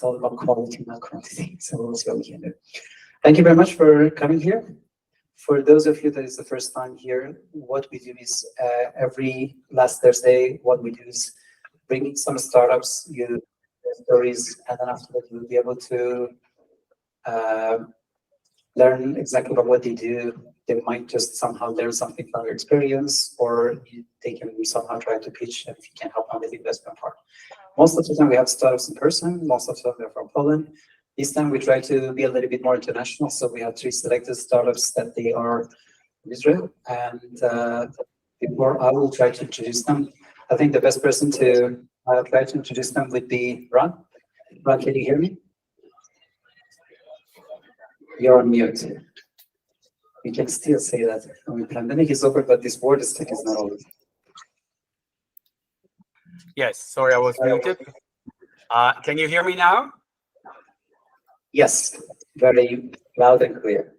all about quality, not quantity. So we'll see what we can do. Thank you very much for coming here. For those of you that is the first time here, what we do is every last Thursday, what we do is bring in some startups, you stories, and then after that you'll be able to learn exactly about what they do. They might just somehow learn something from your experience, or they can somehow try to pitch if you can help them with the investment part. Most of the time we have startups in person, most of them are from Poland. This time we try to be a little bit more international, so we have 3 selected startups that they are in Israel, and before I will try to introduce them, I think the best person to try to introduce them would be Ron. Ron, can you hear me? You're on mute. We can still say that when the pandemic is over, but this word is not over. Yes, sorry, I was muted. Can you hear me now? Yes, very loud and clear.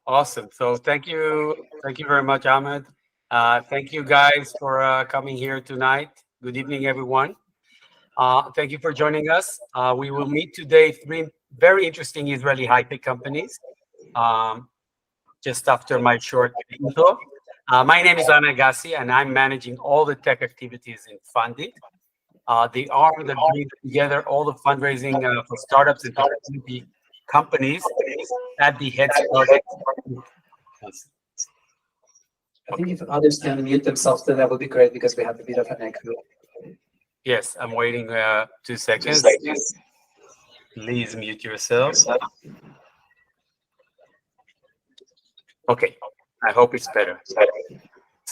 Awesome. So thank you very much, Ahmed. Thank you guys for coming here tonight. Good evening, everyone. Thank you for joining us. We will meet today 3 very interesting Israeli high-tech companies. Just after my short intro. My name is Ana Agassi, and I'm managing all the tech activities in Fundit. The arm that brings together all the fundraising for startups and technology companies at the Head Start. I think if others can mute themselves, then that would be great because we have a bit of an echo. Yes, I'm waiting 2 seconds. Please mute yourself. Okay, I hope it's better.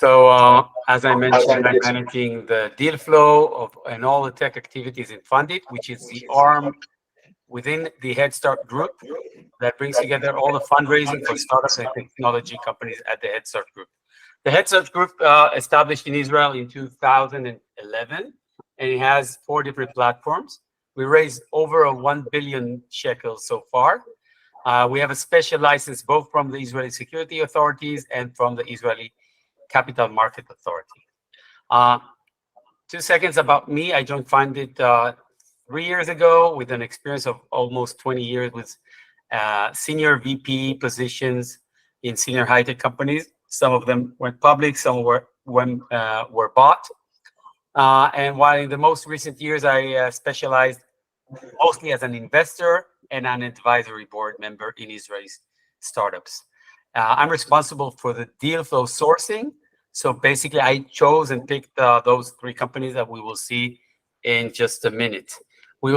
So as I mentioned, I'm managing the deal flow and all the tech activities in Fundit, which is the arm within the Head Start group that brings together all the fundraising for startups and technology companies at the Head Start group. The Head Start group established in Israel in 2011, and it has 4 different platforms. We raised over 1 billion shekels so far. We have a special license both from the Israeli security authorities and from the Israeli Capital Market Authority. 2 seconds about me. I joined Fundit 3 years ago with an experience of almost 20 years with senior VP positions in senior high-tech companies. Some of them went public, some were bought. And while in the most recent years, I specialized mostly as an investor and an advisory board member in Israeli startups. I'm responsible for the deal flow sourcing. So basically, I chose and picked those 3 companies that we will see in just a minute. We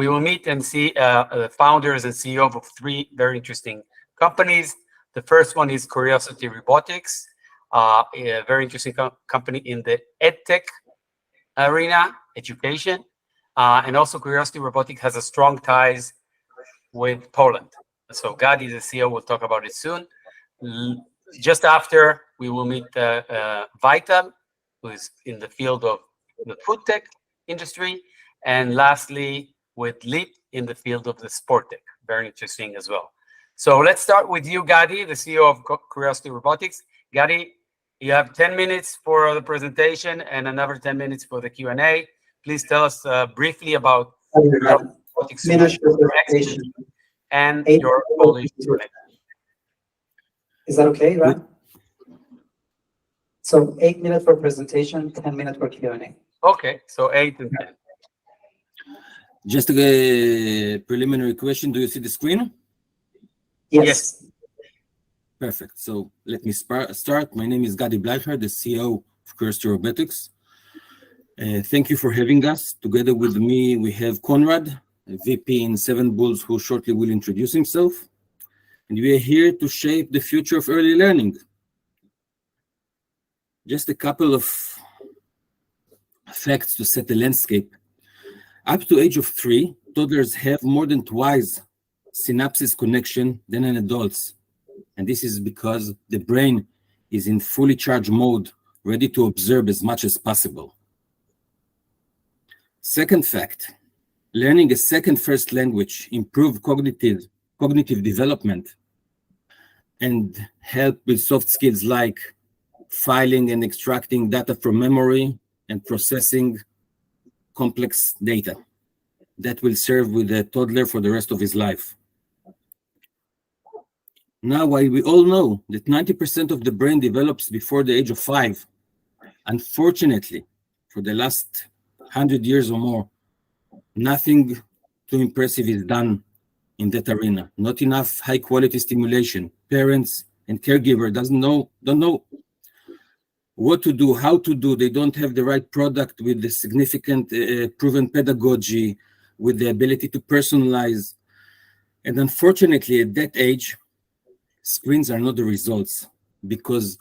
will meet and see the founders and CEO of 3 very interesting companies. The first one is Curiosity Robotics, a very interesting company in the EdTech arena, education. And also Curiosity Robotics has a strong ties with Poland. So Gadi, the CEO, will talk about it soon. Just after, we will meet Vital, who is in the field of the food tech industry. And lastly, with Leap in the field of the sport tech. Very interesting as well. So let's start with you, Gadi, the CEO of Curiosity Robotics. Gadi, you have 10 minutes for the presentation and another 10 minutes for the Q&A. Please tell us briefly about robotics and your knowledge. Is that okay, right? So 8 minutes for presentation, 10 minutes for Q&A. Okay, so 8 and 10. Just a preliminary question. Do you see the screen? Yes. Perfect. So let me start. My name is Gadi Bleicher, the CEO of Curiosity Robotics. Thank you for having us. Together with me, we have Conrad, a VP in 7 Bulls, who shortly will introduce himself. And we are here to shape the future of early learning. Just a couple of facts to set the landscape. Up to age of 3, toddlers have more than twice synapses connection than an adults. And this is because the brain is in fully charged mode, ready to observe as much as possible. Second fact, learning a second first language improve cognitive development and help with soft skills like filing and extracting data from memory and processing complex data. that will serve with a toddler for the rest of his life. Now, while we all know that 90% of the brain develops before the age of 5, unfortunately, for the last 100 years or more, nothing too impressive is done in that arena. Not enough high-quality stimulation. Parents and caregiver don't know what to do, how to do. They don't have the right product with the significant proven pedagogy, with the ability to personalize. And unfortunately, at that age, screens are not the results, because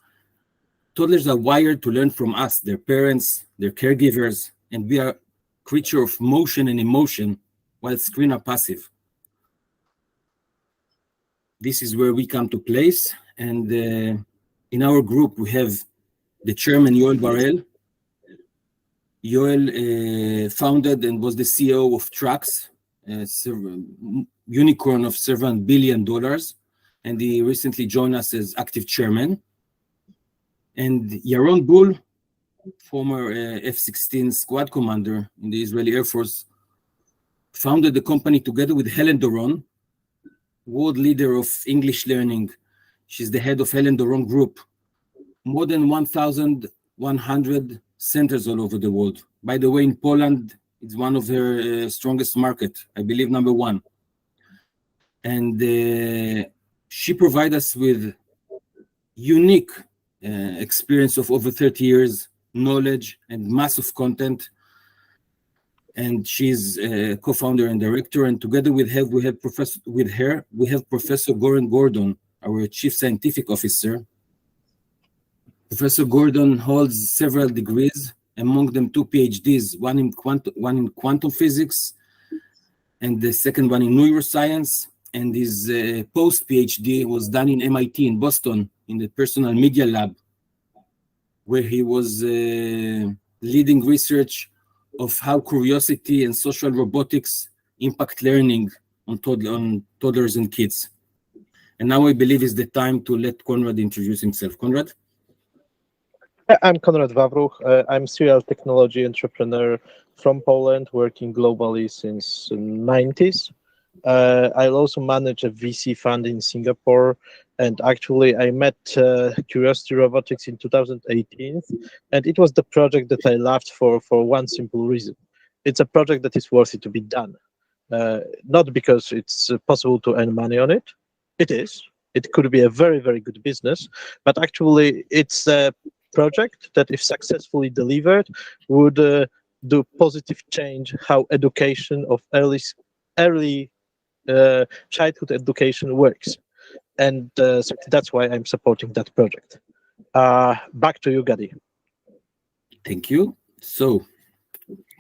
toddlers are wired to learn from us, their parents, their caregivers, and we are creature of motion and emotion, while screens are passive. This is where we come to place. And in our group, we have the chairman, Yoel Barel. Yoel founded and was the CEO of Trax, unicorn of $7 billion. And he recently joined us as active chairman. And Yaron Bull, former F-16 squad commander in the Israeli Air Force, founded the company together with Helen Doron, world leader of English learning. She's the head of Helen Doron Group. More than 1,100 centers all over the world. By the way, in Poland, it's one of her strongest market, I believe #1. And she provides us with unique experience of over 30 years, knowledge, and massive content. And she's a co-founder and director. And together with her, we have Professor Goran Gordon, our chief scientific officer. Professor Gordon holds several degrees, among them 2 PhDs, one in quantum physics, and the second one in neuroscience. And his post-PhD was done in MIT in Boston, in the Personal Media Lab, where he was leading research of how curiosity and social robotics impact learning on toddlers and kids. And now I believe is the time to let Konrad introduce himself. Konrad? I'm Konrad Wawruch. I'm serial technology entrepreneur from Poland, working globally since the 90s. I also manage a VC fund in Singapore, and actually I met Curiosity Robotics in 2018, and it was the project that I loved for one simple reason. It's a project that is worthy to be done. Not because it's possible to earn money on it. It is. It could be a very, very good business, but actually it's a project that, if successfully delivered, would do positive change how education of early childhood education works. And so that's why I'm supporting that project. Back to you, Gadi. Thank you. So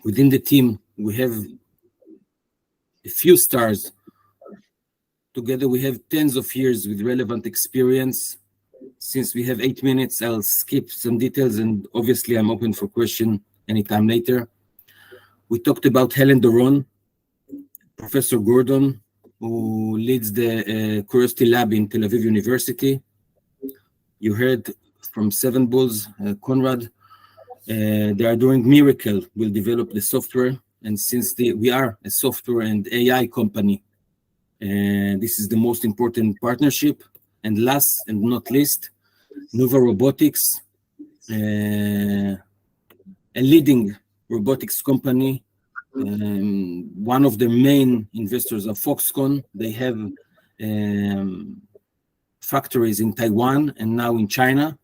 within the team, we have a few stars. Together, we have tens of years with relevant experience. Since we have 8 minutes, I'll skip some details, and obviously I'm open for question anytime later. We talked about Helen Doron, Professor Gordon, who leads the Curiosity Lab in Tel-Aviv University. You heard from Seven Bulls, Konrad. They are doing miracle. We'll develop the software, and since we are a software and AI company, this is the most important partnership. And last and not least, Nuwa Robotics, a leading robotics company. One of the main investors of Foxconn. They have factories in Taiwan and now in China.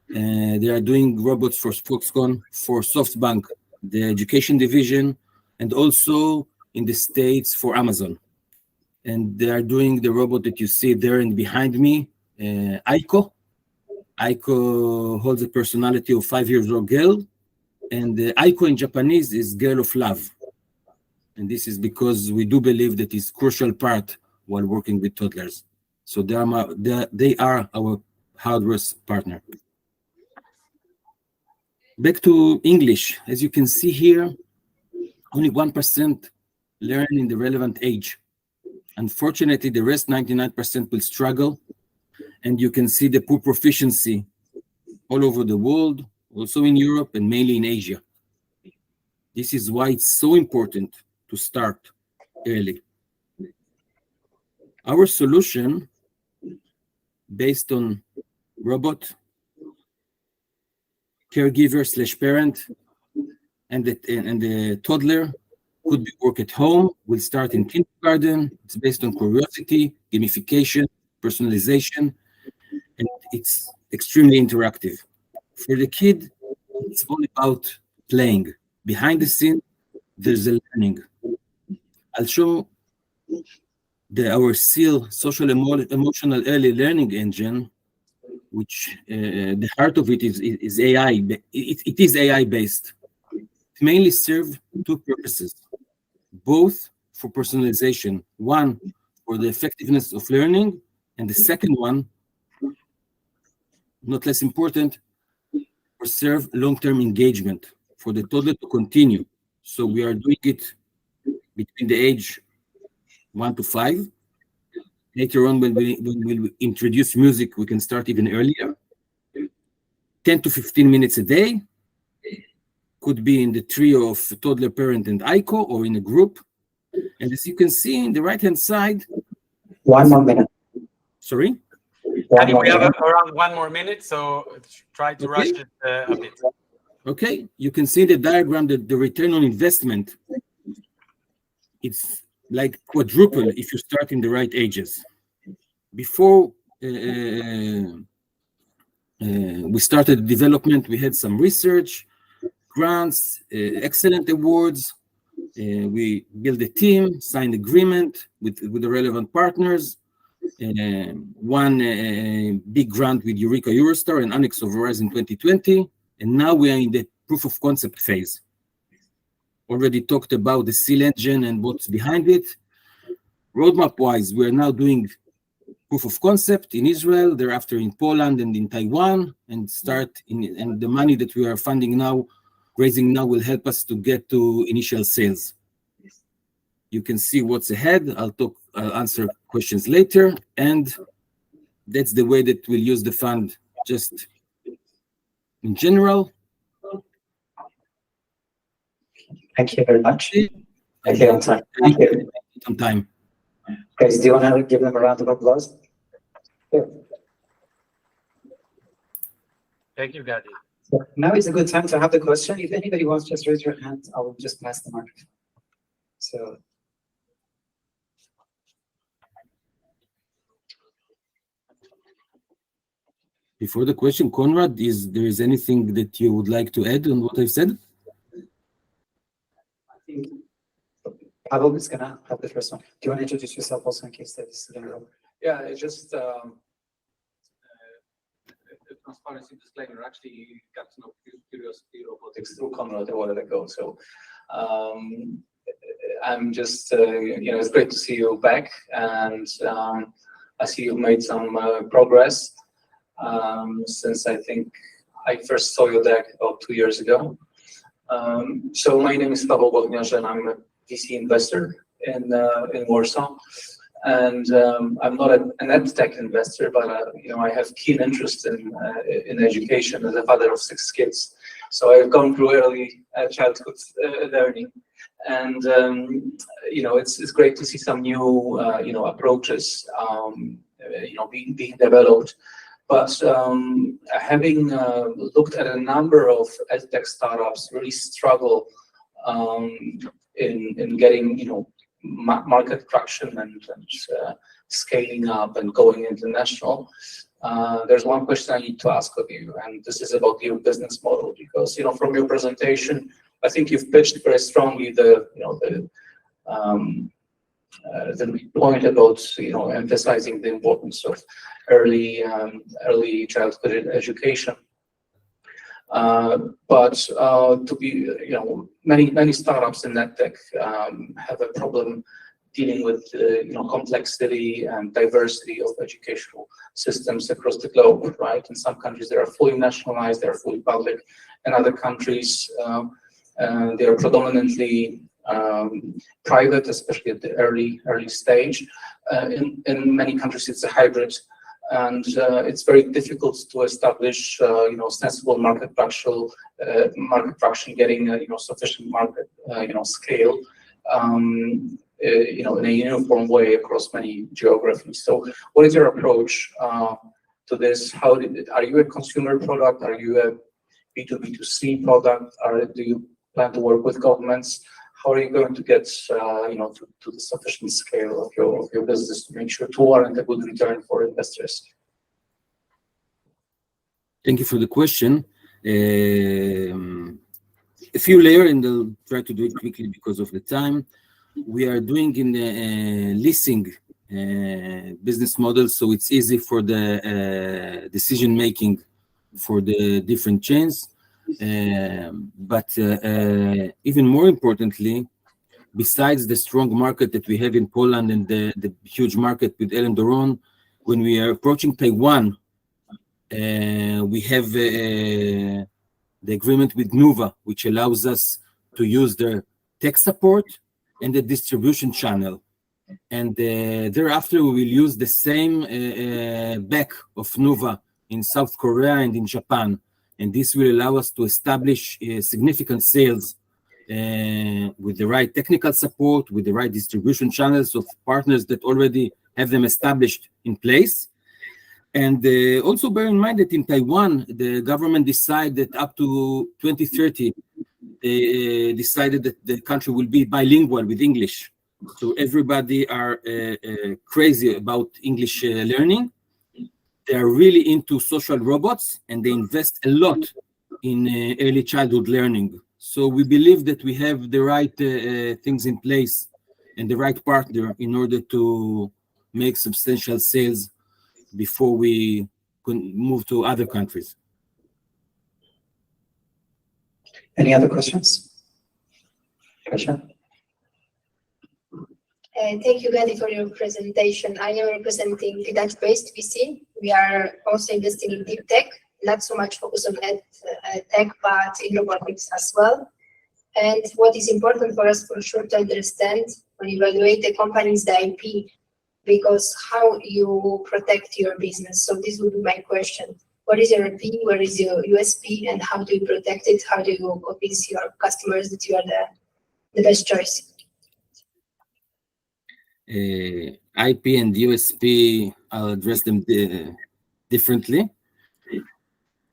They are doing robots for Foxconn, for SoftBank, the education division, and also in the States for Amazon. And they are doing the robot that you see there and behind me, Aico. Aico holds a personality of 5-year-old girl, and Aico in Japanese is girl of love. And this is because we do believe that is crucial part while working with toddlers. So they are our hardware partner. Back to English. As you can see here, only 1% learn in the relevant age. Unfortunately, the rest 99% will struggle, and you can see the poor proficiency all over the world, also in Europe and mainly in Asia. This is why it's so important to start early. Our solution, based on robot, caregiver/parent, and the toddler, could be work at home, will start in kindergarten. It's based on curiosity, gamification, personalization, and it's extremely interactive. For the kid, it's all about playing. Behind the scene, there's a learning. I'll show our SEAL, social emotional early learning engine, which the heart of it is AI. It is AI based. It mainly serves two purposes, both for personalization. One, for the effectiveness of learning, and the second one, not less important, for serve long-term engagement, for the toddler to continue. So we are doing it between the age 1 to 5. Later on, when we introduce music, we can start even earlier. 10 to 15 minutes a day. Could be in the trio of toddler, parent, and Aico, or in a group. And as you can see in the right-hand side. 1 more minute. Sorry? Danny, we have around 1 more minute, so try to rush it a bit. Okay, you can see the diagram that the return on investment, it's like quadruple if you start in the right ages. Before we started development, we had some research, grants, excellent awards. We built a team, signed agreement with the relevant partners. One big grant with Eureka Eurostars, an annex of Horizon 2020. And now we are in the proof of concept phase. Already talked about the SEAL engine and what's behind it. Roadmap-wise, we're now doing proof of concept in Israel, thereafter in Poland and in Taiwan, and and the money that we are raising now will help us to get to initial sales. You can see what's ahead. I'll answer questions later, and that's the way that we'll use the fund just in general. Thank you very much. Thank you on time. Thank you. On time. Guys, do you want to give them a round of applause? Yeah. Thank you, Gadi. So now is a good time to have the question. If anybody wants, just raise your hand. I will just pass the microphone. So. Before the question, Conrad, is there anything that you would like to add on what I've said? I think Pavel is going to have the first one. Do you want to introduce yourself also in case that is going to go? Yeah, it's just a transparency disclaimer. Actually, you got to know Curiosity Robotics through Conrad a while ago. So I'm just, it's great to see you back. And I see you've made some progress since I think I first saw your deck about 2 years ago. So my name is Pavel Bogniarz, and I'm a VC investor in Warsaw. And I'm not an EdTech investor, but I have keen interest in education as a father of 6 kids. So I've gone through early childhood learning, and it's great to see some new approaches being developed. But having looked at a number of EdTech startups really struggle in getting market traction and scaling up and going international. There's one question I need to ask of you, and this is about your business model, because from your presentation, I think you've pitched very strongly the point about emphasizing the importance of early childhood education. But to be many startups in EdTech have a problem dealing with complexity and diversity of educational systems across the globe, right? In some countries they are fully nationalized, they are fully public. In other countries they are predominantly private, especially at the early stage. In many countries it's a hybrid, and it's very difficult to establish sensible market traction, getting sufficient market scale in a uniform way across many geographies. So what is your approach to this? Are you a consumer product? Are you a B2B2C product? Do you plan to work with governments? How are you going to get to the sufficient scale of your business to make sure to warrant a good return for investors? Thank you for the question. A few layers, and I'll try to do it quickly because of the time. We are doing in the leasing business model, so it's easy for the decision making for the different chains. But even more importantly, besides the strong market that we have in Poland and the huge market with Helen Doron, when we are approaching Taiwan, we have the agreement with Nuwa, which allows us to use their tech support and the distribution channel. And thereafter, we will use the same back of Nuwa in South Korea and in Japan. And this will allow us to establish significant sales with the right technical support, with the right distribution channels of partners that already have them established in place. And also bear in mind that in Taiwan, the government decided that up to 2030, they decided that the country will be bilingual with English. So everybody are crazy about English learning. They are really into social robots, and they invest a lot in early childhood learning. So we believe that we have the right things in place and the right partner in order to make substantial sales before we can move to other countries. Any other questions? Question? Thank you, Gadi, for your presentation. I am representing a Dutch-based VC. We are also investing in deep tech, not so much focused on tech, but in robotics as well. And what is important for us for sure to understand when you evaluate the company is the IP, because how you protect your business. So this would be my question. What is your IP? Where is your USP? And how do you protect it? How do you convince your customers that you are the best choice? IP and USP, I'll address them differently.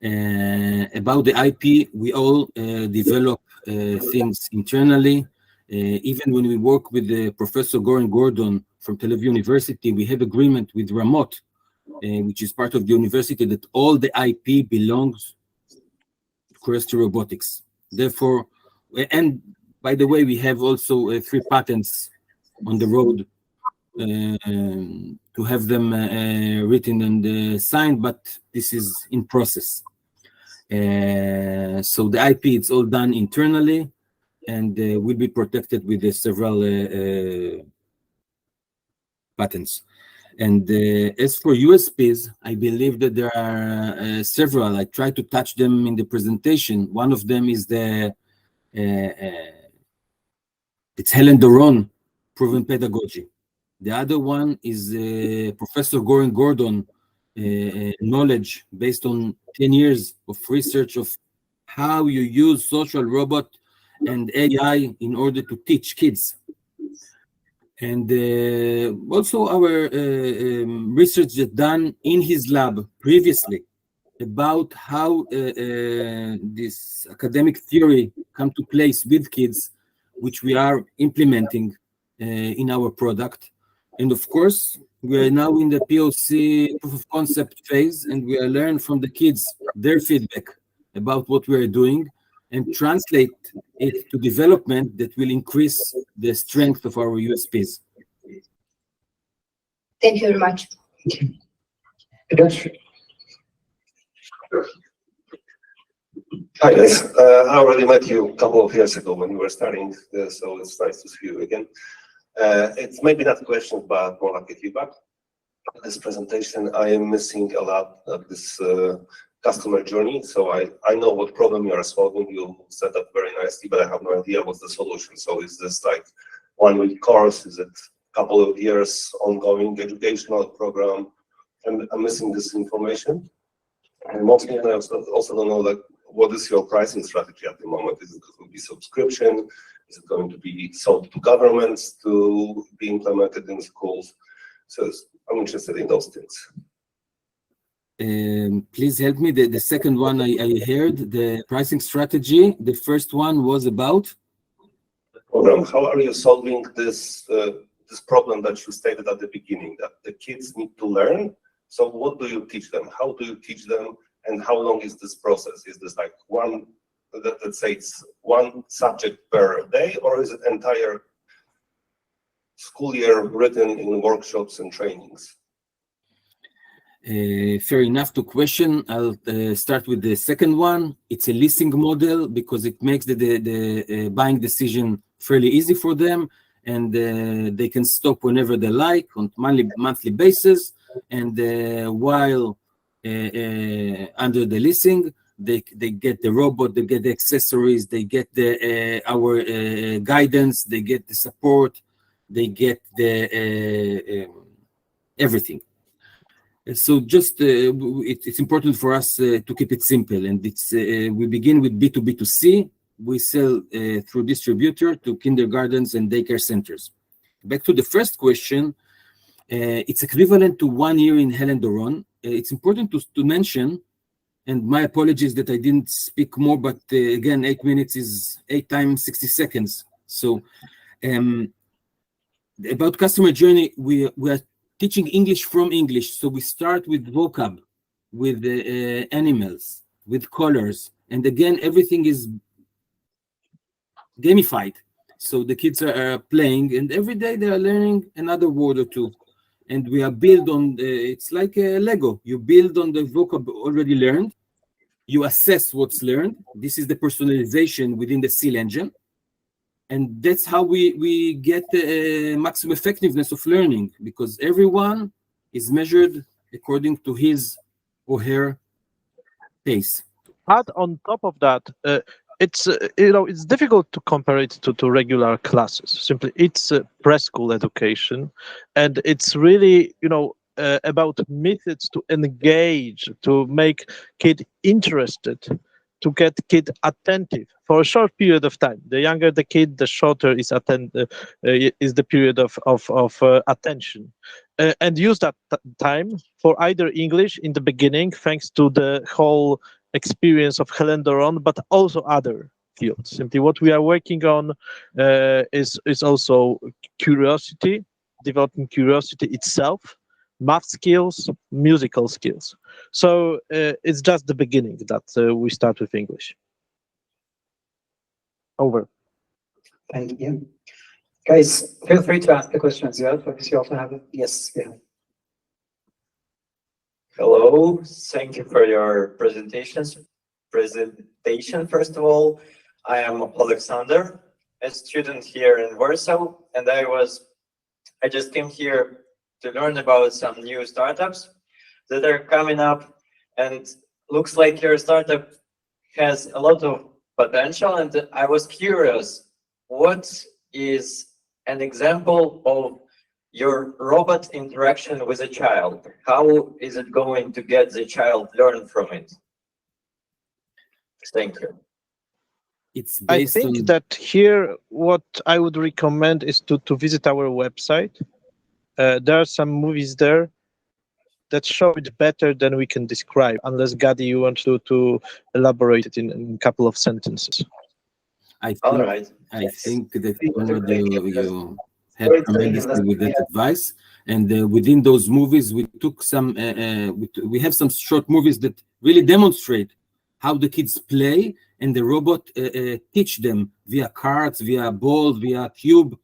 About the IP, we all develop things internally. Even when we work with Professor Goran Gordon from Tel-Aviv University, we have agreement with Ramot, which is part of the university, that all the IP belongs to Curiosity Robotics. Therefore, and by the way, we have also 3 patents on the road to have them written and signed, but this is in process. So the IP, it's all done internally and will be protected with several patents. And as for USPs, I believe that there are several. I tried to touch them in the presentation. One of them is it's Helen Doron proven pedagogy. The other one is Professor Goran Gordon knowledge based on 10 years of research of how you use social robot and AI in order to teach kids. And also our research that done in his lab previously about how this academic theory come to place with kids, which we are implementing in our product. And of course, we are now in the POC proof of concept phase, and we are learning from the kids their feedback about what we are doing and translate it to development that will increase the strength of our USPs. Thank you very much. Hi guys, I already met you a couple of years ago when you were starting, so it's nice to see you again. It's maybe not a question, but more like a feedback. This presentation, I am missing a lot of this customer journey. So I know what problem you are solving. You set up very nicely, but I have no idea what's the solution. So is this like 1 week course? Is it a couple of years ongoing educational program? And I'm missing this information. And mostly, I also don't know, like, what is your pricing strategy at the moment? Is it going to be subscription? Is it going to be sold to governments to be implemented in schools? So I'm interested in those things. Please help me. The second one I heard, the pricing strategy. The first one was about? Program. How are you solving this this problem that you stated at the beginning, that the kids need to learn? So what do you teach them? How do you teach them? And how long is this process? Is this like let's say it's one subject per day, or is it entire school year written in workshops and trainings? Fair enough to question. I'll start with the second one. It's a leasing model because it makes the buying decision fairly easy for them, and they can stop whenever they like on monthly basis. And while under the leasing, they get the robot, they get the accessories, they get our guidance, they get the support, they get the everything. So just it's important for us to keep it simple, and it's we begin with B2B2C. We sell through distributor to kindergartens and daycare centers. Back to the first question, it's equivalent to 1 year in Helen Doron. It's important to mention, and my apologies that I didn't speak more, but again, 8 minutes is 8 times 60 seconds. So about customer journey, we are teaching English from English. So we start with vocab, with animals, with colors. And again, everything is gamified. So the kids are playing, and every day they are learning another word or two. And we are built on, it's like a Lego. You build on the vocab already learned. You assess what's learned. This is the personalization within the SEAL engine. And that's how we get the maximum effectiveness of learning, because everyone is measured according to his or her pace. Add on top of that, it's it's difficult to compare it to regular classes. Simply, it's preschool education, and it's really about methods to engage, to make kid interested, to get kid attentive for a short period of time. The younger the kid, the shorter is the period of attention, and use that time for either English in the beginning, thanks to the whole experience of Helen Doron, but also other fields. Simply, what we are working on is also curiosity, developing curiosity itself, math skills, musical skills. So it's just the beginning that we start with English. Over. Thank you. Guys, feel free to ask the questions. You also have it? Yes, yeah. Hello, thank you for your presentation. First of all, I am Alexander, a student here in Warsaw, and I just came here to learn about some new startups that are coming up, and looks like your startup has a lot of potential, and I was curious, what is an example of your robot interaction with a child? How is it going to get the child learn from it? Thank you. It's I based think on that here, what I would recommend is to visit our website. There are some movies there that show it better than we can describe, unless Gadi, you want to elaborate it in a couple of sentences. I All right. think that Conrad, you helped tremendously with that advice. And within those movies, we took some, we have some short movies that really demonstrate how the kids play, and the robot teach them via cards, via ball, via cube.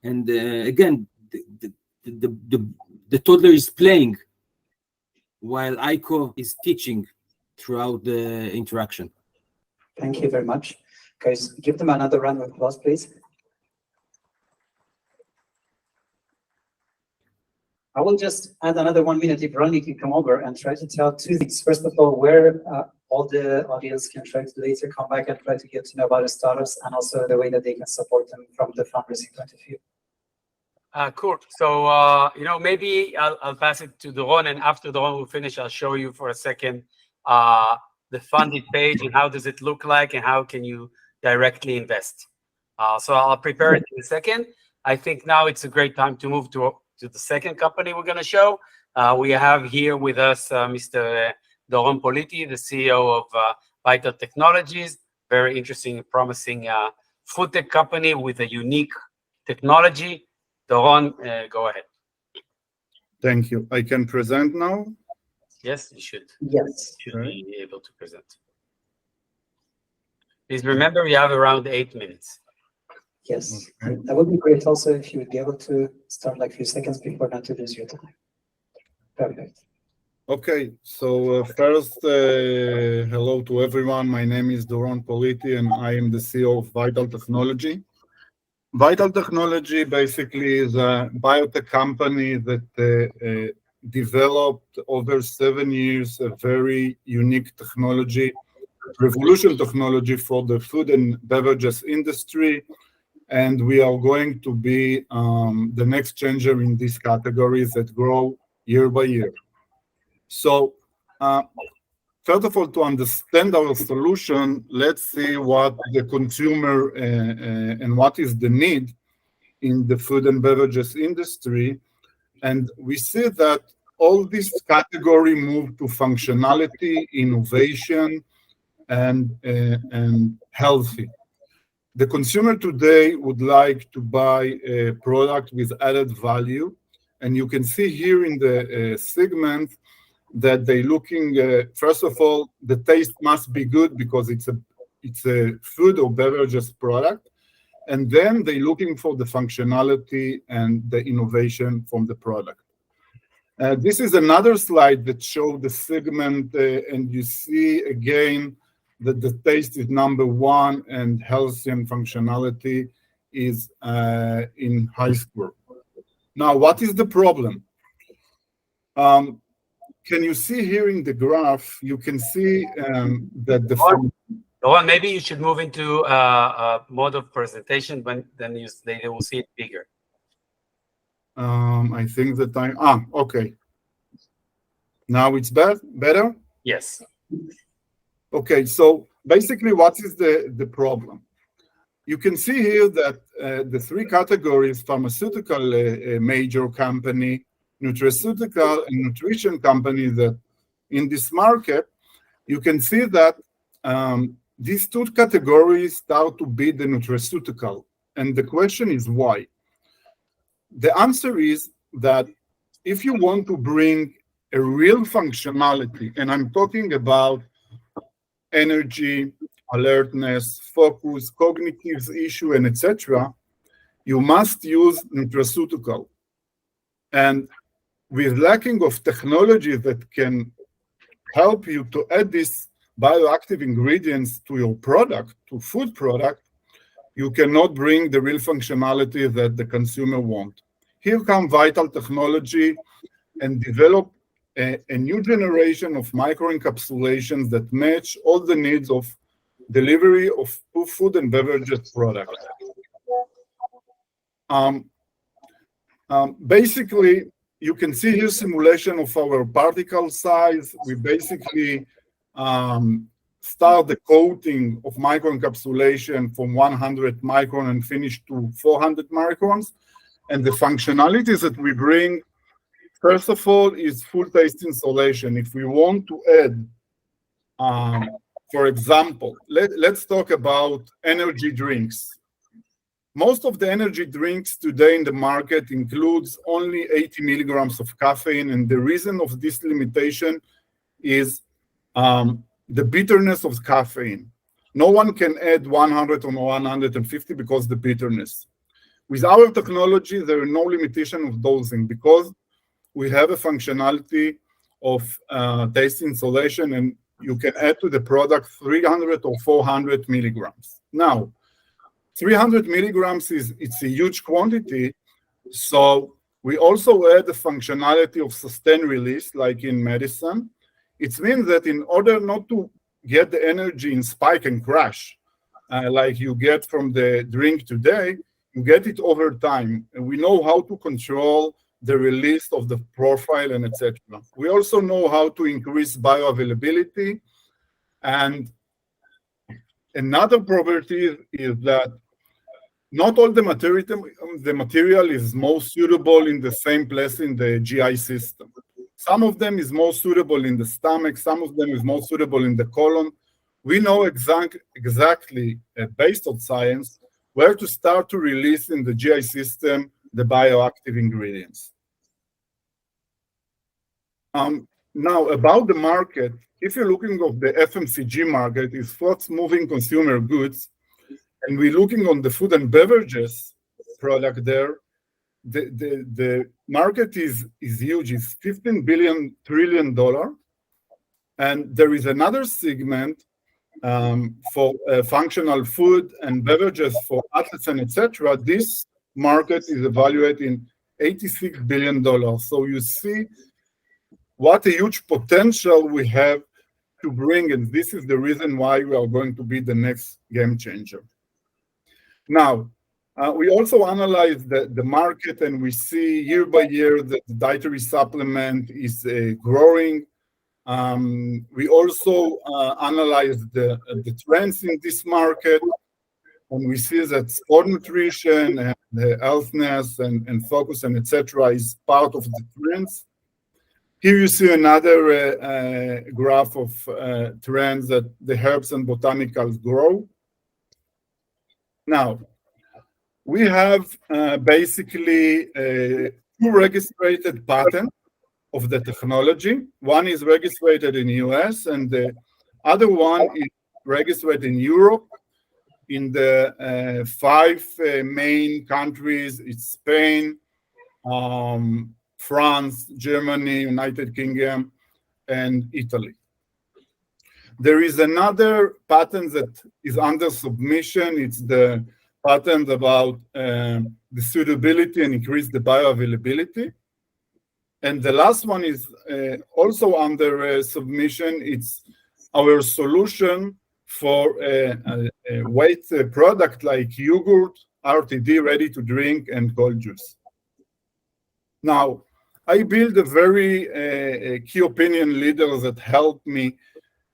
And again, the toddler is playing while Aico is teaching throughout the interaction. Thank you very much. Guys, give them another round of applause, please. I will just add another 1 minute if Ronnie can come over and try to tell two things. First of all, where all the audience can try to later come back and try to get to know about the startups, and also the way that they can support them from the fundraising point of view. Cool. So, maybe I'll pass it to Doron, and after Doron will finish, I'll show you for a second the funded page and how does it look like and how can you directly invest. So I'll prepare it in a second. I think now it's a great time to move to the second company we're going to show. We have here with us Mr. Doron Politi, the CEO of Vital Technologies, very interesting and promising food tech company with a unique technology. Doron, go ahead. Thank you. I can present now? Yes, you should. Yes. Should be able to present. Please remember, we have around 8 minutes. Yes. Okay. That would be great also if you would be able to start like a few seconds before not to lose your time. Perfect. Okay, so first, hello to everyone. My name is Doron Politi, and I am the CEO of Vital Technology. Vital Technology basically is a biotech company that developed over 7 years a very unique technology, revolution technology for the food and beverages industry. And we are going to be the next changer in these categories that grow year by year. So, first of all, to understand our solution, let's see what the consumer and what is the need in the food and beverages industry. And we see that all this category move to functionality, innovation, and healthy. The consumer today would like to buy a product with added value. And you can see here in the segment that they're looking, first of all, the taste must be good because it's a food or beverages product. And then they're looking for the functionality and the innovation from the product. This is another slide that shows the segment, and you see again that the taste is number one and health and functionality is in high score. Now, what is the problem? Can you see here in the graph, you can see that the... Doron, maybe you should move into a mode of presentation when then they will see it bigger. I think that okay. Now it's better? Yes. Okay, so basically what is the problem? You can see here that the three categories, pharmaceutical major company, nutraceutical and nutrition company that in this market, you can see that these two categories start to be the nutraceutical. And the question is why? The answer is that if you want to bring a real functionality, and I'm talking about energy, alertness, focus, cognitive issue, and etc., you must use nutraceutical. And with lacking of technology that can help you to add these bioactive ingredients to your product, to food product, you cannot bring the real functionality that the consumer wants. Here come Vital Technology and develop a new generation of microencapsulations that match all the needs of delivery of food and beverages products. Basically, you can see here simulation of our particle size. We basically start the coating of microencapsulation from 100 micron and finish to 400 microns. And the functionalities that we bring, first of all, is full taste insulation. If we want to add, for example, let's talk about energy drinks. Most of the energy drinks today in the market includes only 80 milligrams of caffeine, and the reason of this limitation is the bitterness of caffeine. No one can add 100 or 150 because the bitterness. With our technology, there are no limitation of dosing because we have a functionality of taste insulation, and you can add to the product 300 or 400 milligrams. Now, 300 milligrams it's a huge quantity, so we also add the functionality of sustained release, like in medicine. It means that in order not to get the energy in spike and crash, like you get from the drink today, you get it over time. And we know how to control the release of the profile and etc. We also know how to increase bioavailability. And another property is that not all the material is most suitable in the same place in the GI system. Some of them is more suitable in the stomach, some of them is more suitable in the colon. We know exactly, based on science, where to start to release in the GI system the bioactive ingredients. Now, about the market, if you're looking at the FMCG market, it's fast moving consumer goods, and we're looking on the food and beverages product there, the market is huge. It's $15 trillion. And there is another segment for functional food and beverages for athletes and etc. This market is evaluating $86 billion. So you see what a huge potential we have to bring, and this is the reason why we are going to be the next game changer. Now, we also analyze the market, and we see year by year that the dietary supplement is growing. We also analyze the trends in this market, and we see that sport nutrition and the healthness and focus and etc. is part of the trends. Here you see another graph of trends that the herbs and botanicals grow. Now, we have basically two registered patents of the technology. One is registered in the US, and the other one is registered in Europe. In the 5 main countries, it's Spain, France, Germany, United Kingdom, and Italy. There is another patent that is under submission. It's the patent about the suitability and increase the bioavailability. And the last one is also under submission. It's our solution for a weight product like yogurt, RTD, ready to drink, and cold juice. Now, I built a very key opinion leader that helped me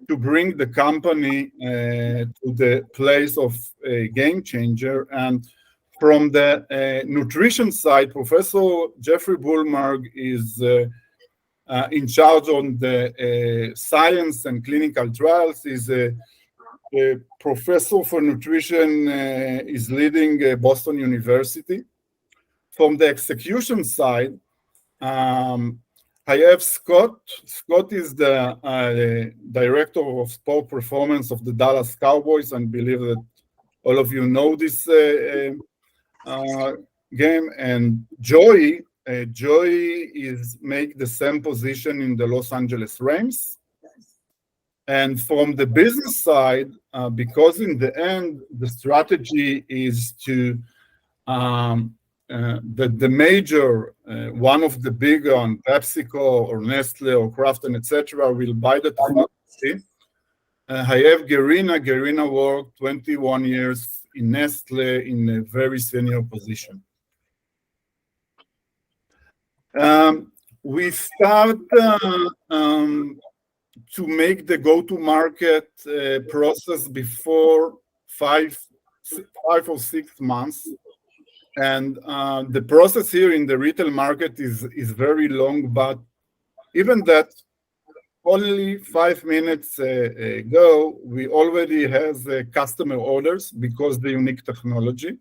to bring the company to the place of a game changer. And from the nutrition side, Professor Jeffrey Bulmark is in charge on the science and clinical trials. He's a professor for nutrition, is leading Boston University. From the execution side, I have Scott. Scott is the director of sport performance of the Dallas Cowboys, and believe that all of you know this game. And Joey is make the same position in the Los Angeles Rams. And from the business side, because in the end the strategy is to the major, one of the big on PepsiCo or Nestle or Kraft and etc. will buy the technology. I have Gerina. Gerina worked 21 years in Nestle in a very senior position. We start to make the go-to-market process before 5 or 6 months. And the process here in the retail market is very long, but even that, only 5 minutes ago, we already have customer orders because the unique technology.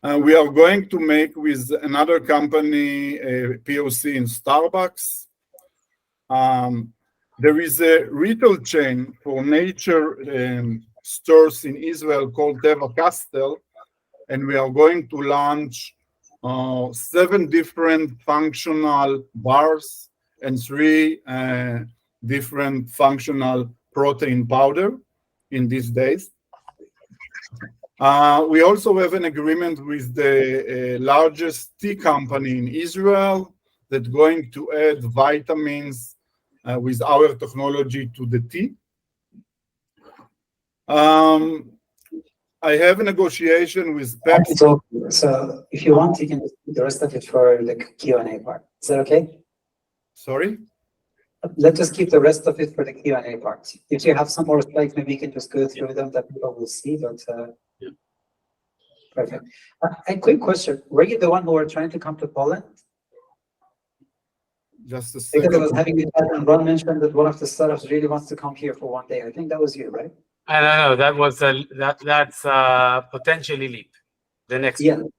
We are going to make with another company a POC in Starbucks. There is a retail chain for nature stores in Israel called Teva Castel, and we are going to launch 7 different functional bars and 3 different functional protein powder in these days. We also have an agreement with the largest tea company in Israel that's going to add vitamins with our technology to the tea. I have a negotiation with Pepsi. So if you want, you can do the rest of it for the Q&A part. Is that okay? Sorry? Let's just keep the rest of it for the Q&A part. If you have some more slides, maybe you can just go through them that people will see. But Perfect. A quick question. Were you the one who were trying to come to Poland? Just a Because I was second. having a chat and Ron mentioned that one of the startups really wants to come here for one day. I think that was you, right? I don't know. That was that's potentially leap. The next Yeah. one.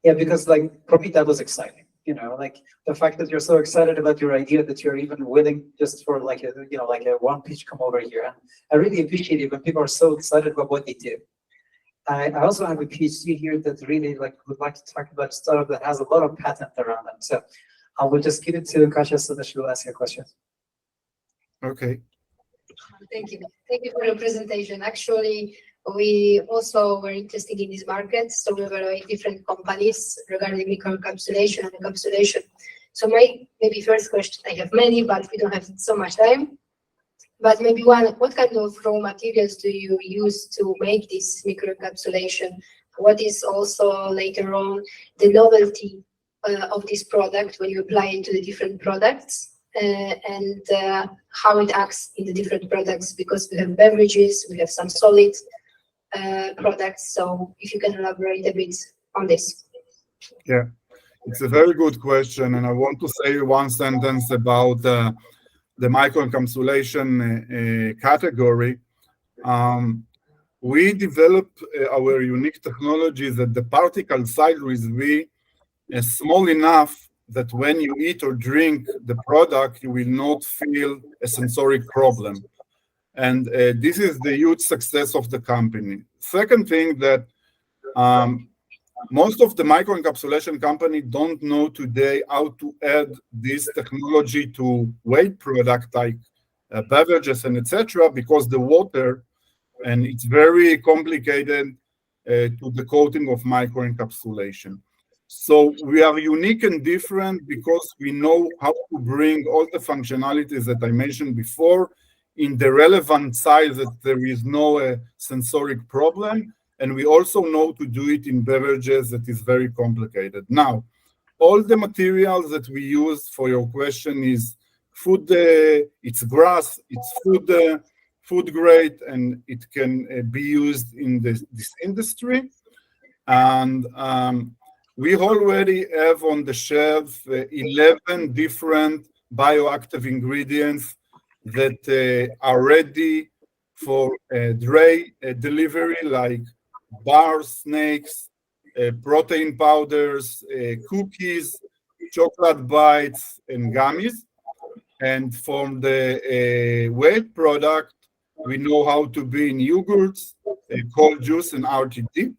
Yeah, because like for me that was exciting. You know, like the fact that you're so excited about your idea that you're even willing just for like a like a one pitch come over here. And I really appreciate it when people are so excited about what they do. I also have a PhD here that really would like to talk about startup that has a lot of patent around them. So I will just give it to Kasia so that she will ask your questions. Okay. Thank you. Thank you for your presentation. Actually, we also were interested in this market, so we evaluate different companies regarding microencapsulation and encapsulation. So my maybe first question, I have many, but we don't have so much time. But maybe one, what kind of raw materials do you use to make this microencapsulation? What is also later on the novelty of this product when you apply it to the different products? And how it acts in the different products, because we have beverages, we have some solid products. So if you can elaborate a bit on this. Yeah, it's a very good question, and I want to say one sentence about the microencapsulation category. We developed our unique technology that the particle size will be small enough that when you eat or drink the product, you will not feel a sensoric problem. And this is the huge success of the company. Second thing that most of the microencapsulation company don't know today how to add this technology to weight product like beverages and etc. because the water, and it's very complicated to the coating of microencapsulation. So we are unique and different because we know how to bring all the functionalities that I mentioned before in the relevant size that there is no sensoric problem. And we also know to do it in beverages that is very complicated. Now, all the materials that we use for your question is food, it's grass, it's food grade, and it can be used in this industry. And we already have on the shelf 11 different bioactive ingredients that are ready for delivery, like bars, snakes, protein powders, cookies, chocolate bites, and gummies. And from the whey product, we know how to be in yogurts, cold juice, and RTD.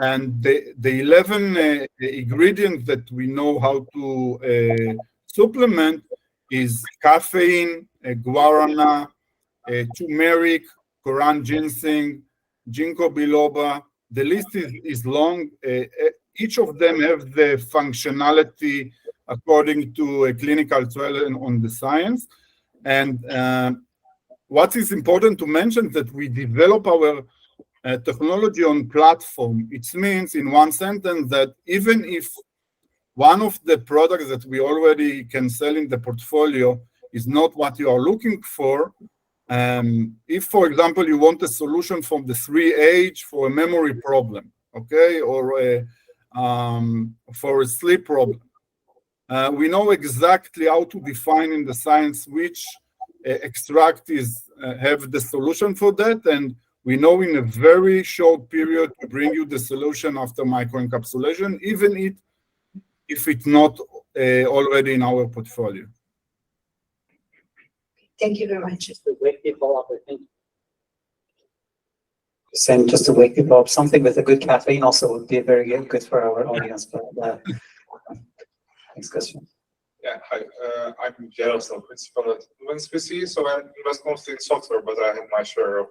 And the 11 ingredients that we know how to supplement is caffeine, guarana, turmeric, Koran ginseng, ginkgo biloba. The list is long. Each of them have the functionality according to a clinical trial and on the science. And what is important to mention is that we develop our technology on platform. It means in one sentence that even if one of the products that we already can sell in the portfolio is not what you are looking for, if, for example, you want a solution from the 3H for a memory problem, okay, or for a sleep problem, we know exactly how to define in the science which extract have the solution for that, and we know in a very short period to bring you the solution after microencapsulation, even if it's not already in our portfolio. Thank you very much. Just to wake people up, I think. Saying just to wake people up, something with a good caffeine also would be very good for our audience. But next question. Yeah, hi. I'm Jaroslav, principal at VC, so I invest mostly in software, but I had my share of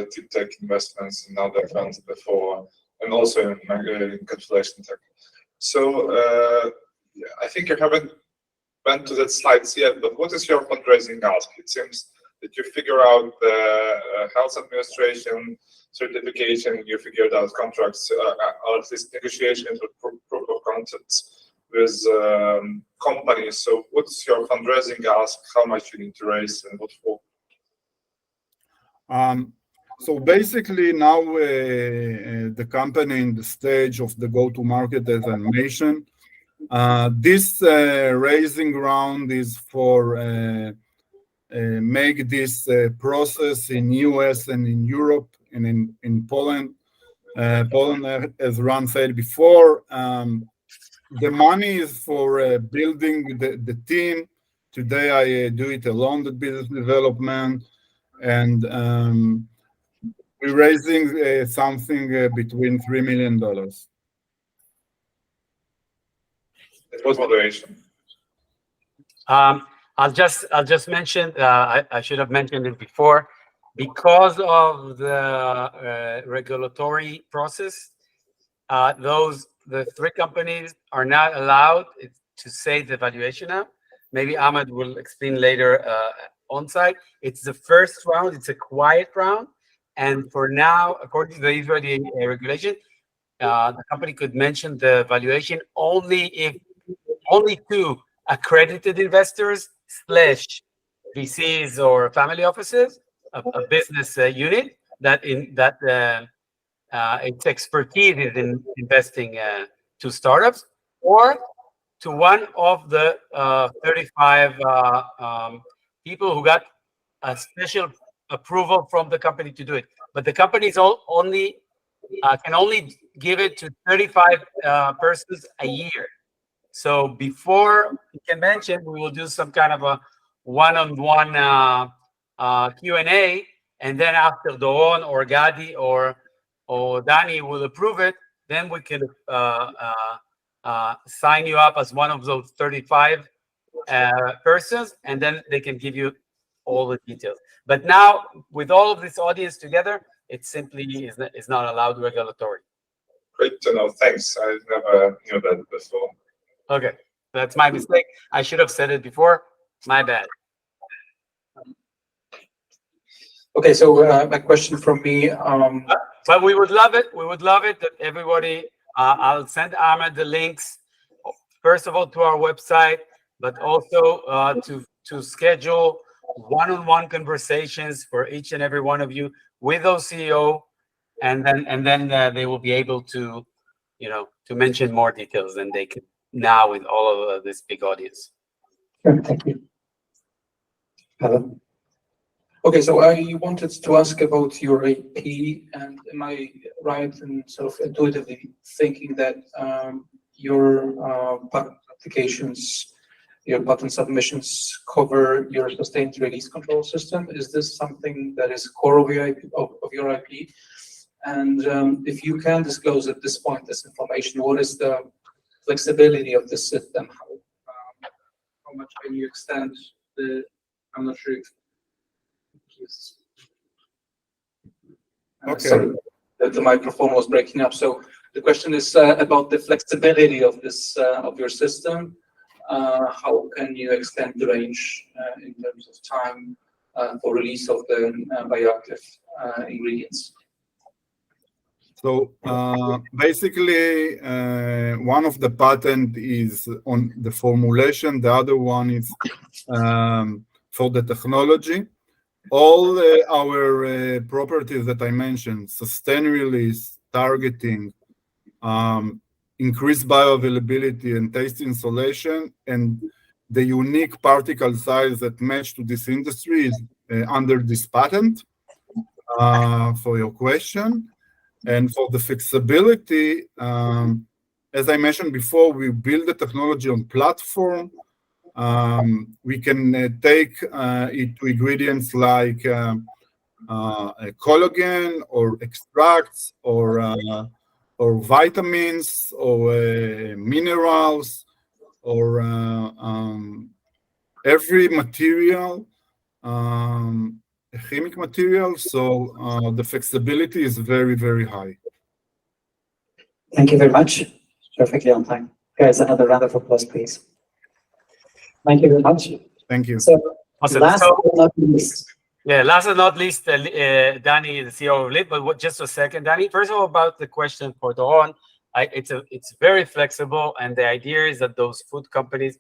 deep tech investments in other funds before, and also in encapsulation tech. So I think you haven't went to that slides yet, but what is your fundraising ask? It seems that you figure out the health administration certification, you figured out contracts, or at least negotiations with proof of concepts with companies. So what's your fundraising ask? How much you need to raise and what for? So basically now the company in the stage of the go-to-market, as I mentioned. This raising round is for make this process in US and in Europe and in Poland. Poland, as Ron said before, the money is for building the team. Today I do it alone, the business development, and we're raising something between $3 million. What moderation? I'll just mention, I should have mentioned it before, because of the regulatory process, the three companies are not allowed to say the valuation now. Maybe Ahmed will explain later on site. It's the first round, it's a quiet round. And for now, according to the Israeli regulation, the company could mention the valuation only to accredited investors / VCs or family offices, a business unit that its expertise is in investing to startups, or to one of the 35 people who got a special approval from the company to do it. But the company is can only give it to 35 persons a year. So before we can mention, we will do some kind of a one-on-one Q&A, and then after Doron or Gadi or Danny will approve it, then we can sign you up as one of those 35 persons, and then they can give you all the details. But now, with all of this audience together, it simply is not allowed regulatory. Great to know. Thanks. I never knew that before. Okay, that's my mistake. I should have said it before. My bad. Okay, so a question from me. But we would love it. We would love it that everybody. I'll send Ahmed the links, first of all, to our website, but also to schedule one-on-one conversations for each and every one of you with those CEO, and then they will be able to, to mention more details than they could now with all of this big audience. Sure, thank you. Hello. Okay, so I wanted to ask about your IP, and am I right in sort of intuitively thinking that your patent applications, your patent submissions cover your sustained release control system? Is this something that is core of your IP? And if you can disclose at this point this information, what is the flexibility of the system? How much can you extend the? I'm not sure. Okay. Sorry, the microphone was breaking up. So the question is about the flexibility of this of your system. How can you extend the range in terms of time for release of the bioactive ingredients? So basically, one of the patent is on the formulation. The other one is for the technology. All our properties that I mentioned, sustain release, targeting, increased bioavailability and taste insulation, and the unique particle size that match to this industry is under this patent, for your question. And for the flexibility, as I mentioned before, we build the technology on platform. We can take it to ingredients like collagen or extracts or vitamins or minerals or every material, chemical material. So the flexibility is very, very high. Thank you very much. Perfectly on time. Guys, another round of applause, please. Thank you very much. Thank you. So, Awesome. last but not least. Yeah, last but not least, Danny, the CEO of LIT. But just a second, Danny. First of all, about the question for Doron, it's very flexible, and the idea is that those food companies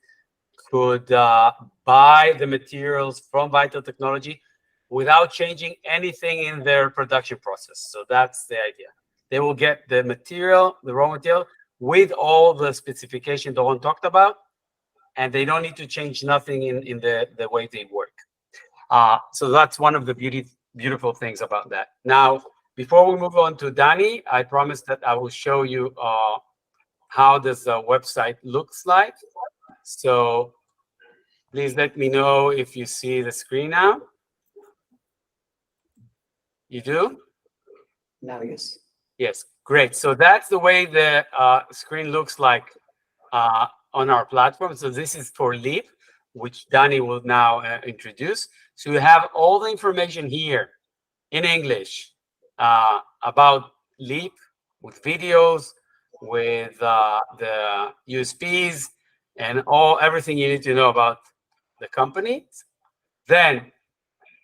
could buy the materials from Vital Technology without changing anything in their production process. So that's the idea. They will get the material, the raw material, with all the specification Doron talked about, and they don't need to change nothing in the way they work. So that's one of the beautiful things about that. Now, before we move on to Danny, I promised that I will show you how this website looks like. So please let me know if you see the screen now. You do? Now, yes. Yes, great. So that's the way the screen looks like on our platform. So this is for Leap, which Danny will now introduce. So you have all the information here in English about Leap, with videos, with the USPs, and everything you need to know about the company. Then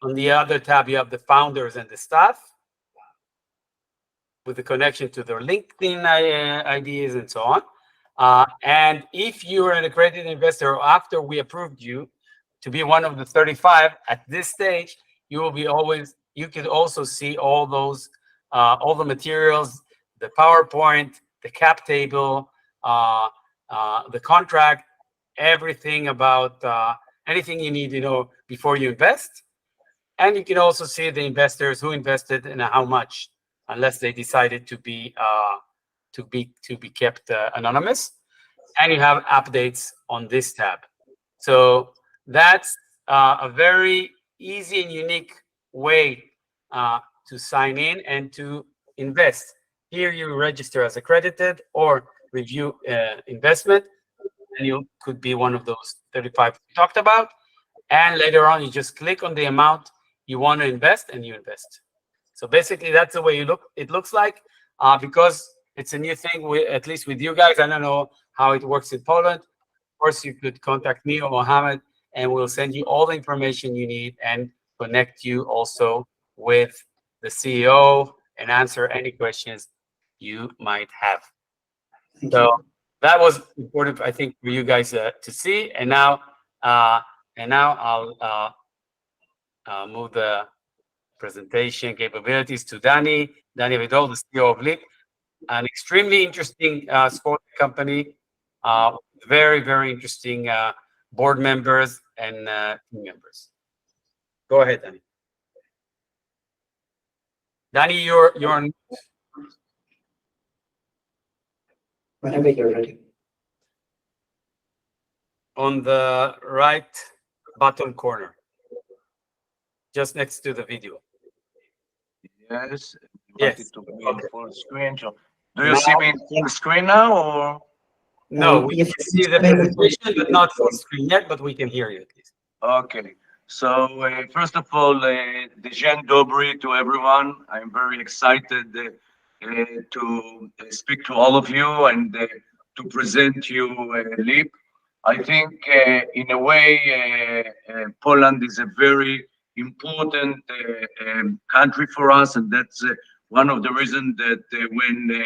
on the other tab, you have the founders and the staff, with the connection to their LinkedIn IDs and so on. And if you're an accredited investor, after we approved you to be one of the 35, at this stage, you can also see all those, all the materials, the PowerPoint, the cap table, the contract, everything about anything you need to know before you invest. And you can also see the investors who invested and how much, unless they decided to be kept anonymous. And you have updates on this tab. So that's a very easy and unique way to sign in and to invest. Here you register as accredited or review investment, and you could be one of those 35 we talked about. And later on, you just click on the amount you want to invest and you invest. So basically, that's the way it looks like, because it's a new thing, at least with you guys. I don't know how it works in Poland. Of course, you could contact me or Mohammed, and we'll send you all the information you need and connect you also with the CEO and answer any questions you might have. So that was important, I think, for you guys to see. And now I'll move the presentation capabilities to Danny Vidal, the CEO of Leap, an extremely interesting sport company, very, very interesting board members and team members. Go ahead, Danny. Danny, you're on. Whenever you're ready. On the right bottom corner, just next to the video. Yes. Yes. To be on full screen. So do you see me in full screen now, or? No, we can see the presentation, but not full screen yet, but we can hear you at least. Okay. So first of all, Dejan Dobry to everyone. I'm very excited to speak to all of you and to present you Leap. I think in a way, Poland is a very important country for us, and that's one of the reasons that when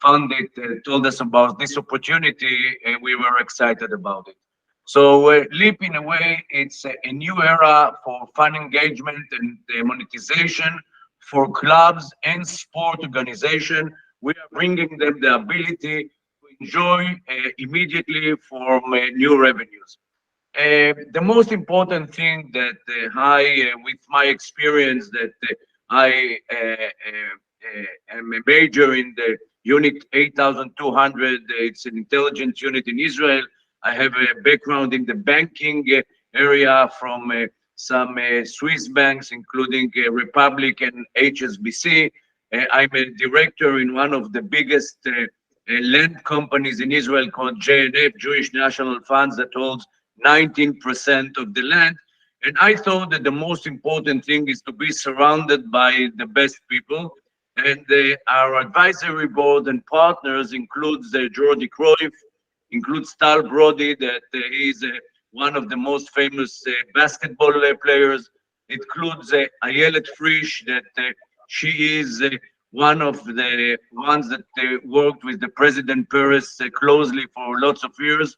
Founded told us about this opportunity, we were excited about it. So Leap, in a way, it's a new era for fun engagement and monetization for clubs and sport organization. We are bringing them the ability to enjoy immediately from new revenues. The most important thing that with my experience, that I am a major in the Unit 8200. It's an intelligence unit in Israel. I have a background in the banking area from some Swiss banks, including Republic and HSBC. I'm a director in one of the biggest land companies in Israel called JNF, Jewish National Funds, that holds 19% of the land. And I thought that the most important thing is to be surrounded by the best people. And our advisory board and partners includes Jordi Cruyff, includes Tal Brody, that is one of the most famous basketball players. It includes Ayelet Frisch, that she is one of the ones that worked with the President Perez closely for lots of years.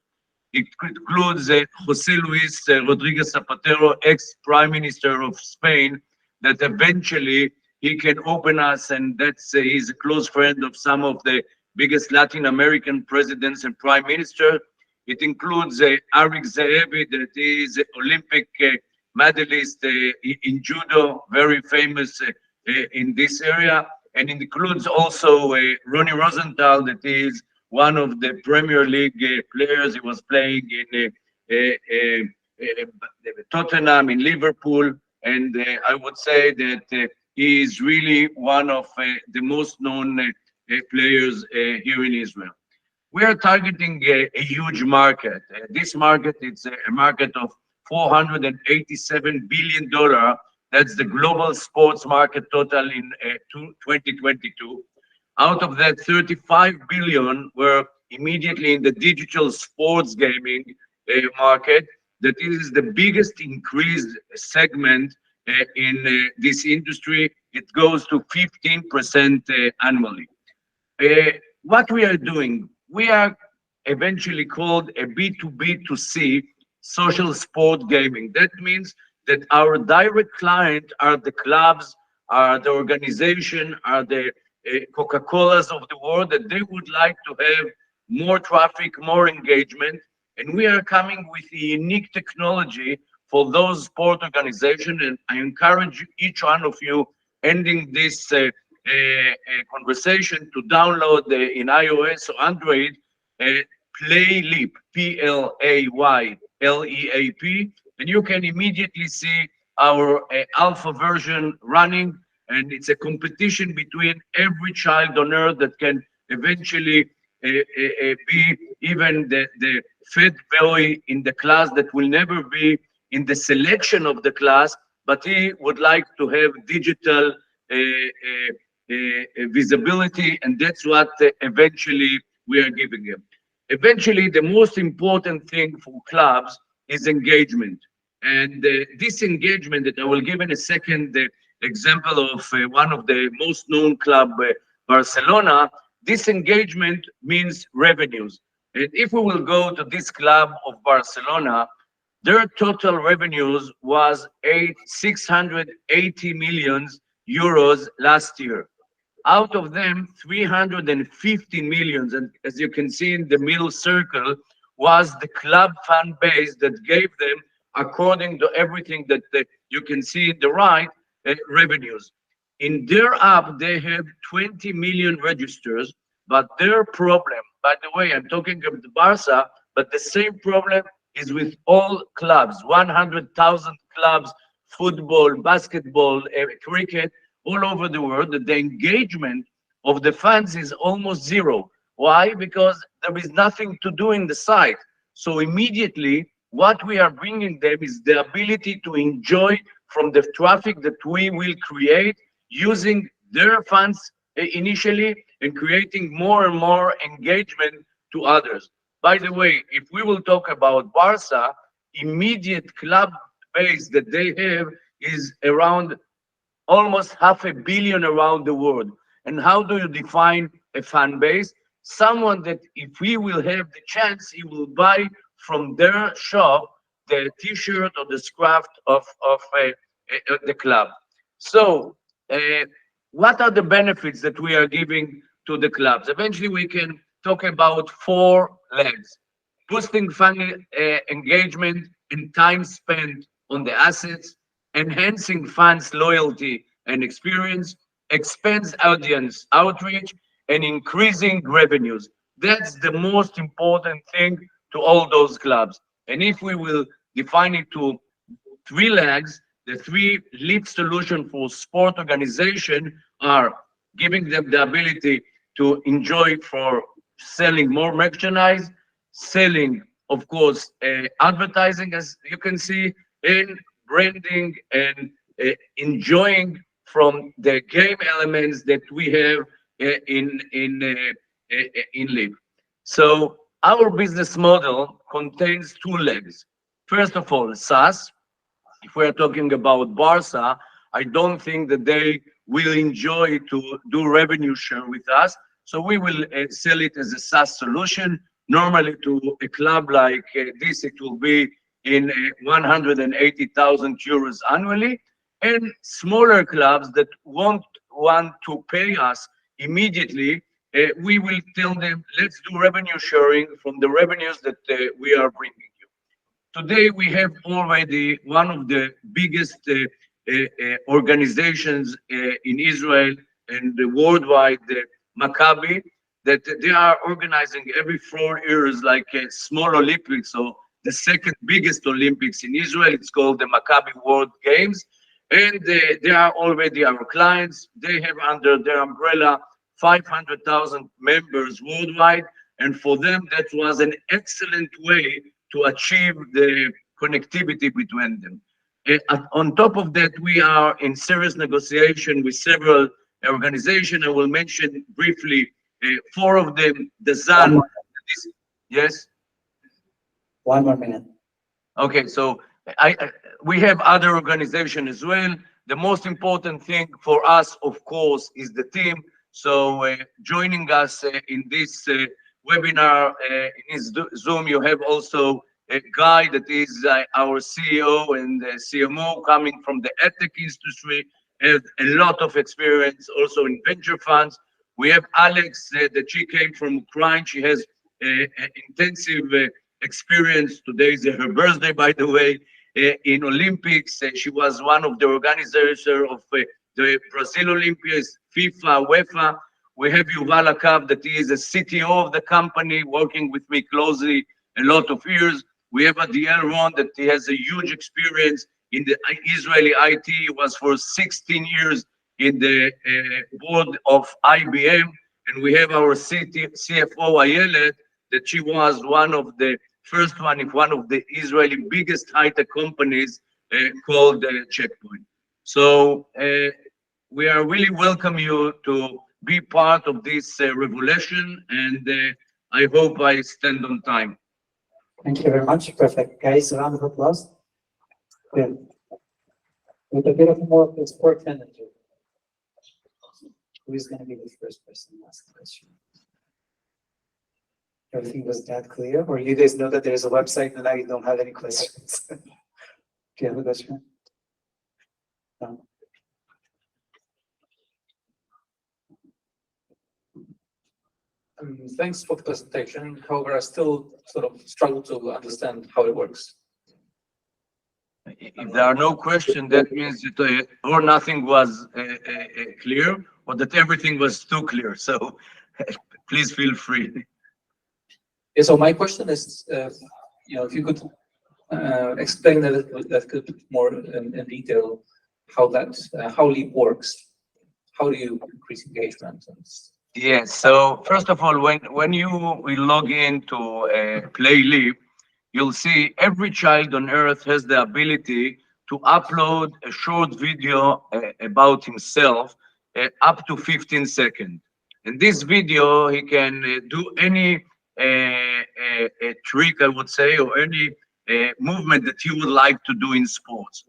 It includes Jose Luis Rodriguez Zapatero, ex-Prime Minister of Spain, that eventually he can open us, and that's he's a close friend of some of the biggest Latin American presidents and prime minister. It includes Arik Zaevi, that is Olympic medalist in judo, very famous in this area, and it includes also Ronnie Rosenthal, that is one of the Premier League players. He was playing in Tottenham, in Liverpool, and I would say that he is really one of the most known players here in Israel. We are targeting a huge market. This market, it's a market of $487 billion. That's the global sports market total in 2022. Out of that, 35 billion were immediately in the digital sports gaming market. That is the biggest increased segment in this industry. It goes to 15% annually. What we are doing, we are eventually called a B2B2C social sport gaming. That means that our direct client are the clubs, are the organization, are the Coca-Colas of the world, that they would like to have more traffic, more engagement. And we are coming with a unique technology for those sport organizations. And I encourage each one of you ending this conversation to download in iOS or Android PlayLeap, PlayLeap, and you can immediately see our alpha version running, and it's a competition between every child on earth that can eventually be even the fat boy in the class that will never be in the selection of the class, but he would like to have digital visibility, and that's what eventually we are giving him. Eventually, the most important thing for clubs is engagement. And this engagement that I will give in a second example of one of the most known club, Barcelona, this engagement means revenues. And if we will go to this club of Barcelona, their total revenues was 680 million euros last year. Out of them, 350 million, and as you can see in the middle circle, was the club fan base that gave them, according to everything that you can see in the right, revenues. In their app, they have 20 million registers, but their problem, by the way, I'm talking of the Barca, but the same problem is with all clubs, 100,000 clubs, football, basketball, cricket, all over the world, that the engagement of the fans is almost zero. Why? Because there is nothing to do in the site. So immediately, what we are bringing them is the ability to enjoy from the traffic that we will create using their fans initially and creating more and more engagement to others. By the way, if we will talk about Barca, immediate club base that they have is around almost 500 million around the world. And how do you define a fan base? Someone that if we will have the chance, he will buy from their shop the t-shirt or the scarf of the club. So what are the benefits that we are giving to the clubs? Eventually we can talk about 4 legs: boosting fan engagement and time spent on the assets, enhancing fans' loyalty and experience, expands audience outreach, and increasing revenues. That's the most important thing to all those clubs. And if we will define it to 3 legs, the 3 lead solutions for sport organization are giving them the ability to enjoy for selling more merchandise, selling, of course, advertising, as you can see, and branding, and enjoying from the game elements that we have in Leap. So our business model contains 2 legs. First of all, SaaS. If we're talking about Barca, I don't think that they will enjoy to do revenue share with us. So we will sell it as a SaaS solution. Normally to a club like this, it will be in 180,000 euros annually. and smaller clubs that won't want to pay us immediately, we will tell them, let's do revenue sharing from the revenues that we are bringing you. Today, we have already one of the biggest organizations in Israel and worldwide, Maccabi, that they are organizing every 4 years like a small Olympics, so the second biggest Olympics in Israel. It's called the Maccabi World Games. And they are already our clients. They have under their umbrella 500,000 members worldwide. And for them, that was an excellent way to achieve the connectivity between them. On top of that, we are in serious negotiation with several organizations. I will mention briefly 4 of them. The ZAN. Yes? 1 more minute. Okay, so we have other organizations as well. The most important thing for us, of course, is the team. So joining us in this webinar, in Zoom, you have also a guy that is our CEO and CMO coming from the EdTech industry, has a lot of experience also in venture funds. We have Alex, that she came from Ukraine. She has intensive experience. Today is her birthday, by the way, in Olympics. She was one of the organizers of the Brazil Olympics, FIFA, UEFA. We have Yuval Akav, that is the CTO of the company, working with me closely a lot of years. We have Adiel Ron, that he has a huge experience in the Israeli IT. He was for 16 years in the board of IBM. And we have our CFO, Ayelet, that she was one of the first one, if one of the Israeli biggest high-tech companies called Checkpoint. So we are really welcome you to be part of this revolution, and I hope I stand on time. Thank you very much. Perfect. Guys, a round of applause. Good. With a bit of more of the sport manager. Who is going to be the first person to ask the question? Everything was that clear? Or you guys know that there's a website and now you don't have any questions? Do you have a question? No. Thanks for the presentation. However, I still sort of struggle to understand how it works. If there are no questions, that means that or nothing was clear, or that everything was too clear. So please feel free. Yeah, so my question is, if you could explain a little bit more in detail how Leap works. How do you increase engagement? Yes. So first of all, when you will log into Play Leap, you'll see every child on earth has the ability to upload a short video about himself up to 15 seconds. In this video, he can do any trick, I would say, or any movement that he would like to do in sports.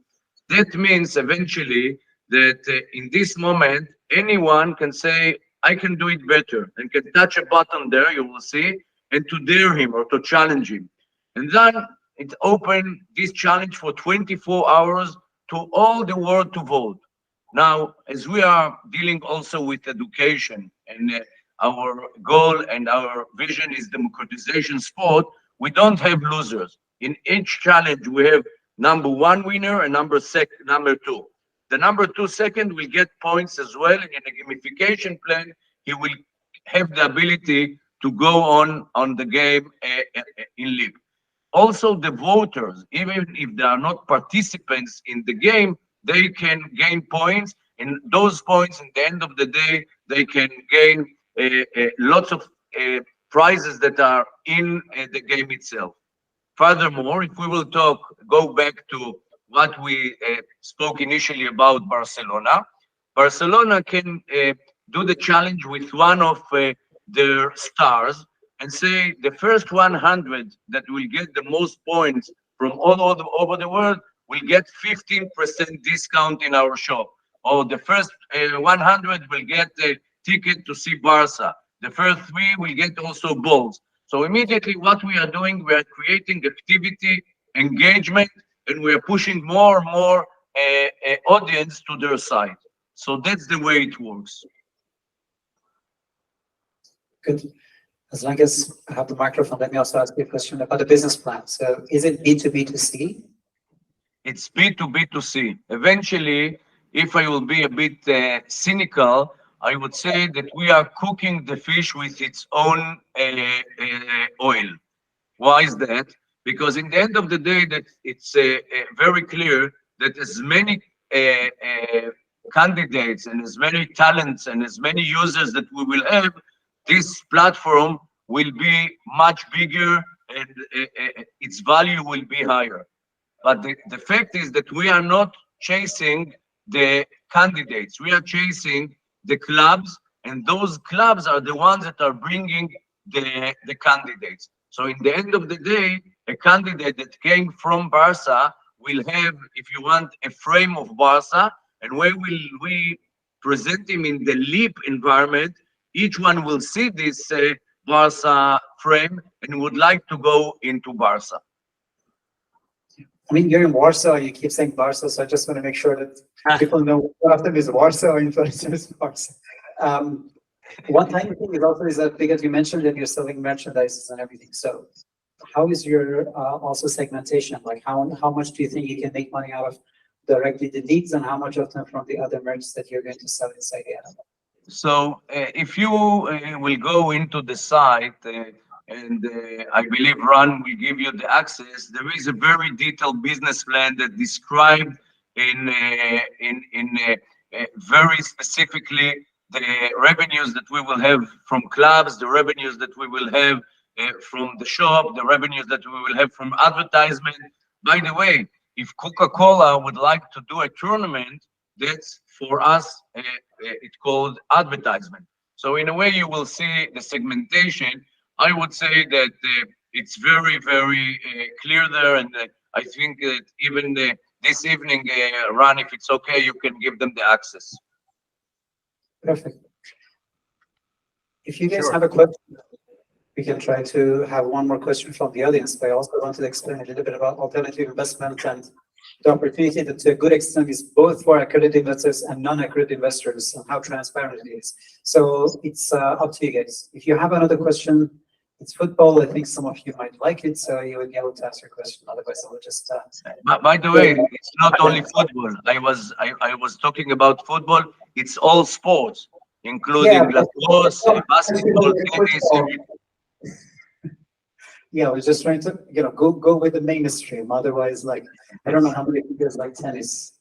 That means eventually that in this moment, anyone can say, I can do it better, and can touch a button there, you will see, and to dare him or to challenge him. And then it opened this challenge for 24 hours to all the world to vote. Now, as we are dealing also with education, and our goal and our vision is democratization sport, we don't have losers. In each challenge, we have number 1 winner and number 2. The number 2 second will get points as well. And in a gamification plan, he will have the ability to go on the game in Leap. Also, the voters, even if they are not participants in the game, they can gain points. And those points, at the end of the day, they can gain lots of prizes that are in the game itself. Furthermore, if we will go back to what we spoke initially about Barcelona. Barcelona can do the challenge with one of their stars and say the first 100 that will get the most points from all over the world will get 15% discount in our shop. Or the first 100 will get a ticket to see Barca. The first 3 will get also balls. So immediately what we are doing, we are creating activity, engagement, and we are pushing more and more audience to their side. So that's the way it works. Good. As long as I have the microphone, let me also ask you a question about the business plan. So is it B2B2C? It's B2B2C. Eventually, if I will be a bit cynical, I would say that we are cooking the fish with its own oil. Why is that? Because in the end of the day, that it's very clear that as many candidates and as many talents and as many users that we will have, this platform will be much bigger and its value will be higher. But the fact is that we are not chasing the candidates. We are chasing the clubs, and those clubs are the ones that are bringing the candidates. So in the end of the day, a candidate that came from Barca will have, if you want, a frame of Barca, and where will we present him in the LEAP environment, each one will see this Barca frame and would like to go into Barca. I mean, you're in Warsaw, you keep saying Barca, so I just want to make sure that people know what after is Warsaw or in person is Barca. One tiny thing is also is that because you mentioned that you're selling merchandise and everything. So how is your also segmentation? Like how much do you think you can make money out of directly the leads and how much of them from the other merch that you're going to sell inside the app? So if you will go into the site, and I believe Ron will give you the access, there is a very detailed business plan that described in very specifically the revenues that we will have from clubs, the revenues that we will have from the shop, the revenues that we will have from advertisement. By the way, if Coca-Cola would like to do a tournament, that's for us, it's called advertisement. So in a way, you will see the segmentation. I would say that it's very, very clear there. And I think that even this evening, Ron, if it's okay, you can give them the access. Perfect. If you guys have a question, we can try to have one more question from the audience, but I also wanted to explain a little bit about alternative investment and the opportunity that to a good extent is both for accredited investors and non-accredited investors and how transparent it is. So it's up to you guys. If you have another question, it's football. I think some of you might like it, so you will be able to ask your question. Otherwise, I will just. By the way, it's not only football. I was talking about football. It's all sports, including lacrosse, basketball, tennis. Yeah, I was just trying to, go with the mainstream. Otherwise, like, I don't know how many people like tennis.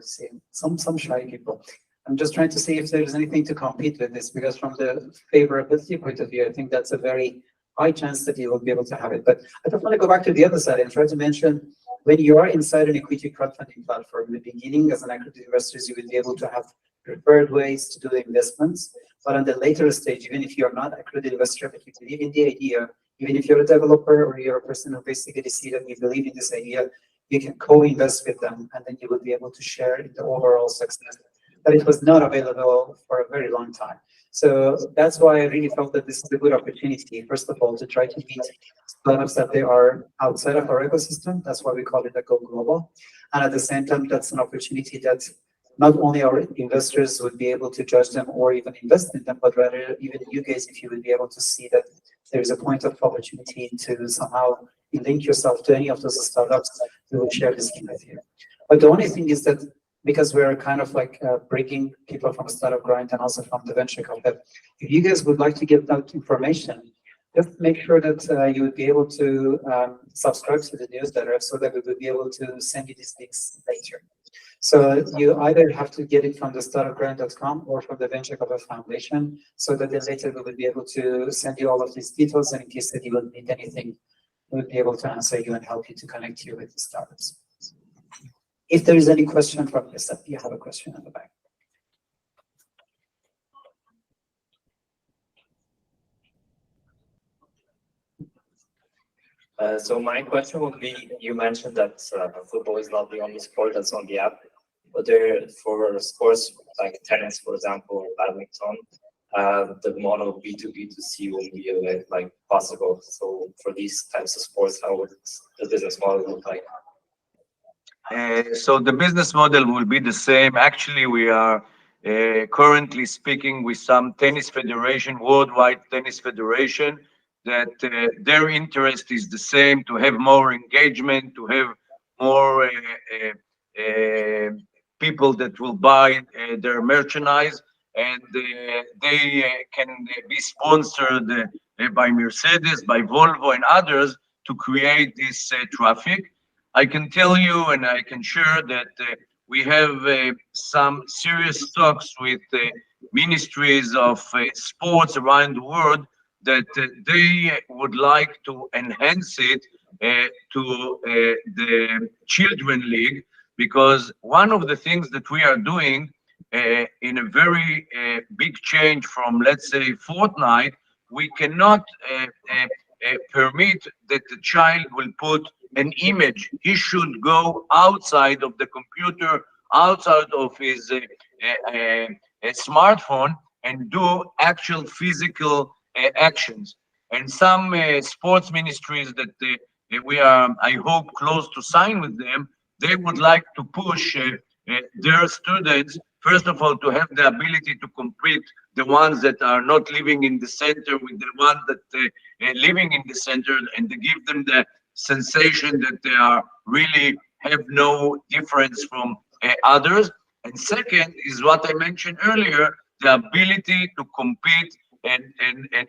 See, some shy people. I'm just trying to see if there's anything to compete with this, because from the favorability point of view, I think that's a very high chance that you will be able to have it. But I just want to go back to the other side and try to mention, when you are inside an equity crowdfunding platform, in the beginning, as an accredited investor, you will be able to have preferred ways to do the investments. But on the later stage, even if you're not an accredited investor, but you believe in the idea, even if you're a developer or you're a person who basically see that you believe in this idea, you can co-invest with them, and then you will be able to share in the overall success. But it was not available for a very long time. So that's why I really felt that this is a good opportunity, first of all, to try to meet startups that they are outside of our ecosystem. That's why we call it a Go Global. And at the same time, that's an opportunity that not only our investors would be able to judge them or even invest in them, but rather even you guys, if you would be able to see that there is a point of opportunity to somehow link yourself to any of those startups, we will share this scheme with you. But the only thing is that because we're kind of like bringing people from startup grind and also from the venture capital, if you guys would like to get that information, just make sure that you would be able to subscribe to the newsletter so that we would be able to send you these links later. So you either have to get it from the startupgrant.com or from the Venture Capital Foundation, so that then later we will be able to send you all of these details, and in case that you will need anything, we will be able to answer you and help you to connect you with the startups. If there is any question from this, you have a question in the back. So my question would be, you mentioned that football is not the only sport that's on the app, but for sports like tennis, for example, or badminton, the model B2B2C will be like possible. So for these types of sports, how would the business model look like? So the business model will be the same. Actually, we are currently speaking with some tennis federation, worldwide tennis federation, that their interest is the same, to have more engagement, to have more people that will buy their merchandise, and they can be sponsored by Mercedes, by Volvo, and others to create this traffic. I can tell you, and I can share that we have some serious talks with ministries of sports around the world that they would like to enhance it to the Children League, because one of the things that we are doing in a very big change from, let's say, Fortnite, we cannot permit that the child will put an image. He should go outside of the computer, outside of his smartphone, and do actual physical actions. And some sports ministries that we are, I hope, close to sign with them, they would like to push their students, first of all, to have the ability to compete the ones that are not living in the center with the ones that living in the center, and to give them the sensation that they are really have no difference from others. And second is what I mentioned earlier, the ability to compete and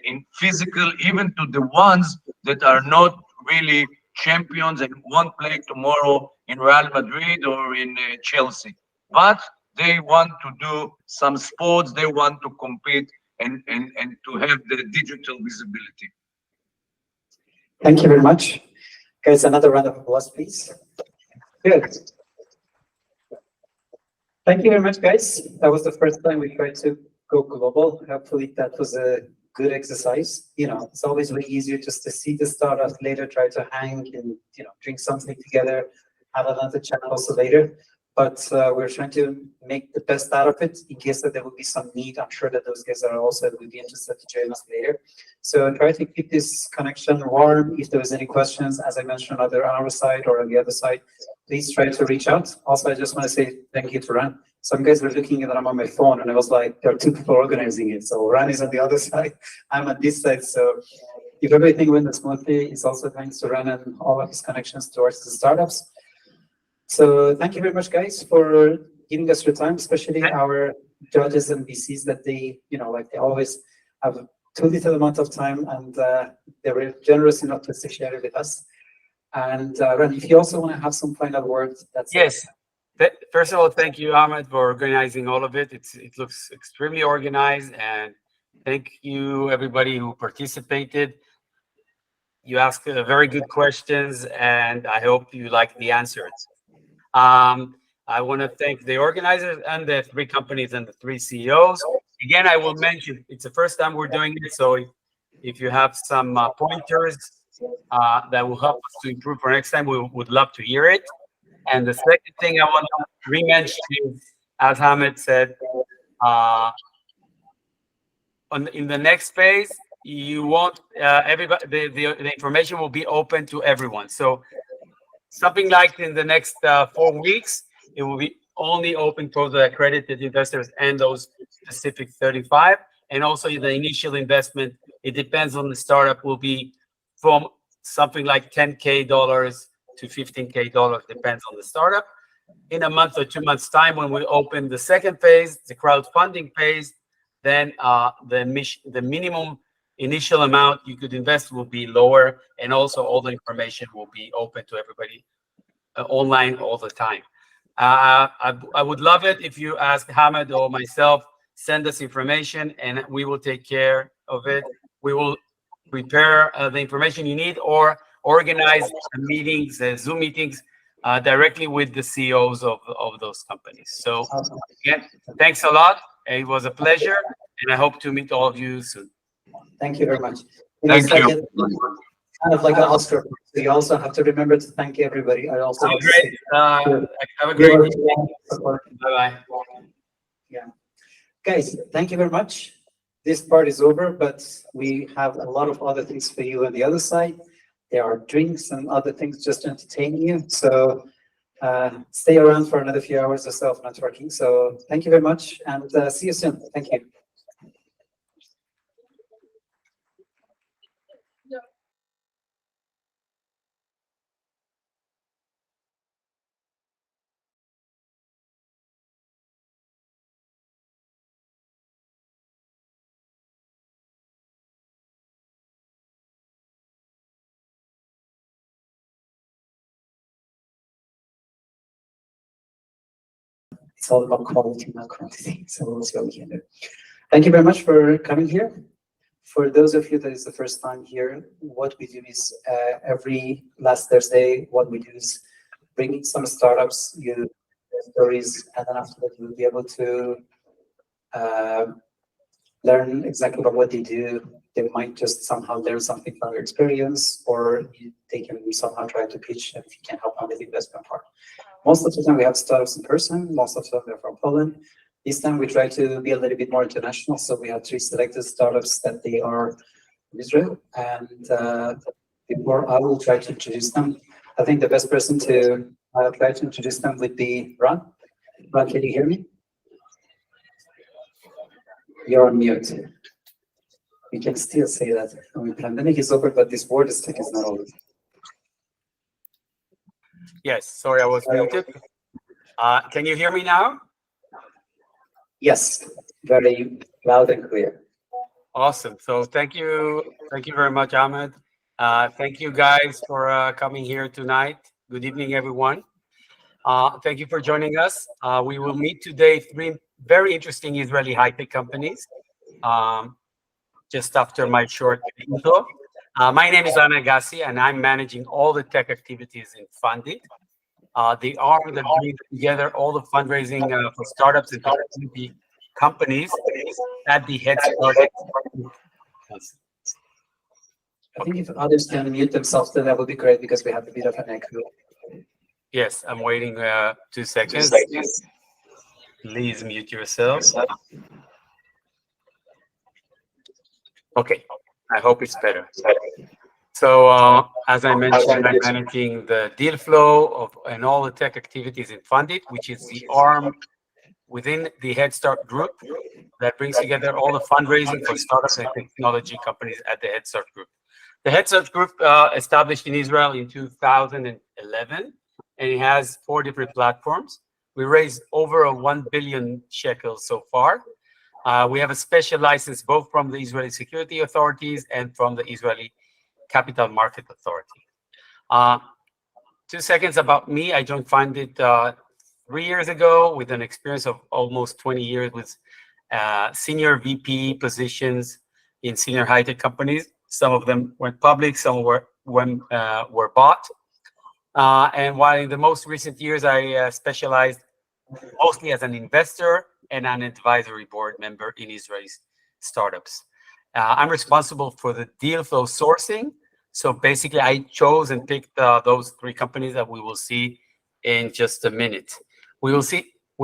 in physical, even to the ones that are not really champions and won't play tomorrow in Real Madrid or in Chelsea. But they want to do some sports, they want to compete and to have the digital visibility. Thank you very much. Guys, another round of applause, please. Good. Thank you very much, guys. That was the first time we tried to go global. Hopefully that was a good exercise. You know, it's always way easier just to see the startup later, try to hang and, you know, drink something together, have another chat also later. But we're trying to make the best out of it in case that there will be some need. I'm sure that those guys are also would be interested to join us later. So try to keep this connection warm. If there was any questions, as I mentioned, either on our side or on the other side, please try to reach out. Also, I just want to say thank you to Ran. Some guys were looking at that I'm on my phone, and I was like, there are two people organizing it. So Ran is on the other side, I'm on this side. So if everything went smoothly, it's also thanks to Ran and all of his connections towards the startups. So thank you very much, guys, for giving us your time, especially our judges and VCs that they, you know, like they always have too little amount of time, and they were generous enough to share it with us. And Ran, if you also want to have some final words, that's yes. First of all, thank you, Ahmed, for organizing all of it. It looks extremely organized, and thank you, everybody who participated. You asked very good questions, and I hope you like the answers. I want to thank the organizers and the three companies and the three CEOs. Again, I will mention it's the first time we're doing it, so if you have some pointers that will help us to improve for next time, we would love to hear it. And the second thing I want to re-mention is, as Ahmed said, in the next phase, you won't everybody the information will be open to everyone. So something like in the next 4 weeks, it will be only open for the accredited investors and those specific 35. And also the initial investment, it depends on the startup, will be from something like $10K to $15K, depends on the startup. In a month or 2 months' time, when we open the second phase, the crowdfunding phase, then the minimum initial amount you could invest will be lower, and also all the information will be open to everybody online all the time. I would love it if you ask Hamid or myself, send us information, and we will take care of it. We will prepare the information you need, or organize meetings, Zoom meetings, directly with the CEOs of those companies. So again, thanks a lot. It was a pleasure, and I hope to meet all of you soon. Thank you very much. Thank you. Kind of like an Oscar. So you also have to remember to thank everybody. I also have a great bye-bye. Yeah. Guys, thank you very much. This part is over, but we have a lot of other things for you on the other side. There are drinks and other things just to entertain you. So stay around for another few hours or so of networking. So thank you very much, and see you soon. Thank you. It's all about quality, not quantity. So we'll see what we can do. Thank you very much for coming here. For those of you that is the first time here, what we do is every last Thursday, what we do is bring in some startups, you stories, and then after that you'll be able to learn exactly about what they do. They might just somehow learn something from their experience, or they can somehow try to pitch if you can help them with the investment part. Most of the time we have startups in person, most of the time they're from Poland. This time we try to be a little bit more international, so we have 3 selected startups that they are in Israel. And before I will try to introduce them, I think the best person to try to introduce them would be Ron. Ron, can you hear me? You're on mute. You can still say that when the pandemic is over, but this word stick is not always. Yes, sorry, I was muted. Can you hear me now? Yes, very loud and clear. Awesome. So thank you very much, Ahmed. Thank you guys for coming here tonight. Good evening, everyone. Thank you for joining us. We will meet today 3 very interesting Israeli high-tech companies. Just after my short intro. My name is Ana Agassi, and I'm managing all the tech activities in Fundit. The arm that brings together all the fundraising for startups and technology companies at the Head Start. I think if others can mute themselves, then that would be great, because we have a bit of an echo. Yes, I'm waiting 2 seconds. Please mute yourself. Okay, I hope it's better. So as I mentioned, I'm managing the deal flow and all the tech activities in Fundit, which is the arm within the Head Start group that brings together all the fundraising for startups and technology companies at the Head Start group. The Head Start group established in Israel in 2011, and it has 4 different platforms. We raised over 1 billion shekels so far. We have a special license both from the Israeli security authorities and from the Israeli Capital Market Authority. 2 seconds about me. I joined Fundit 3 years ago with an experience of almost 20 years with senior VP positions in senior high-tech companies. Some of them went public, some were bought. And while in the most recent years, I specialized mostly as an investor and an advisory board member in Israeli startups. I'm responsible for the deal flow sourcing. So basically, I chose and picked those 3 companies that we will see in just a minute. We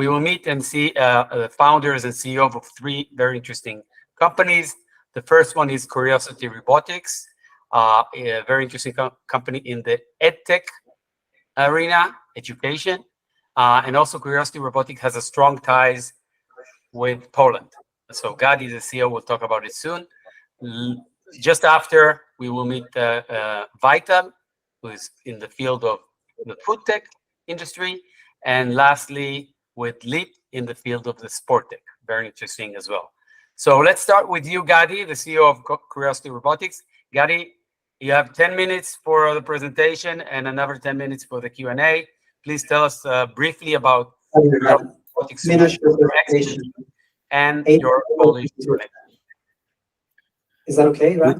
will meet and see the founders and CEO of 3 very interesting companies. The first one is Curiosity Robotics, a very interesting company in the EdTech arena, education. And also Curiosity Robotics has a strong ties with Poland. So Gadi, the CEO, will talk about it soon. Just after, we will meet Vital, who is in the field of the food tech industry. And lastly, with Leap in the field of the sport tech. Very interesting as well. So let's start with you, Gadi, the CEO of Curiosity Robotics. Gadi, you have 10 minutes for the presentation and another 10 minutes for the Q&A. Please tell us briefly about robotics and your knowledge. Is that okay, right?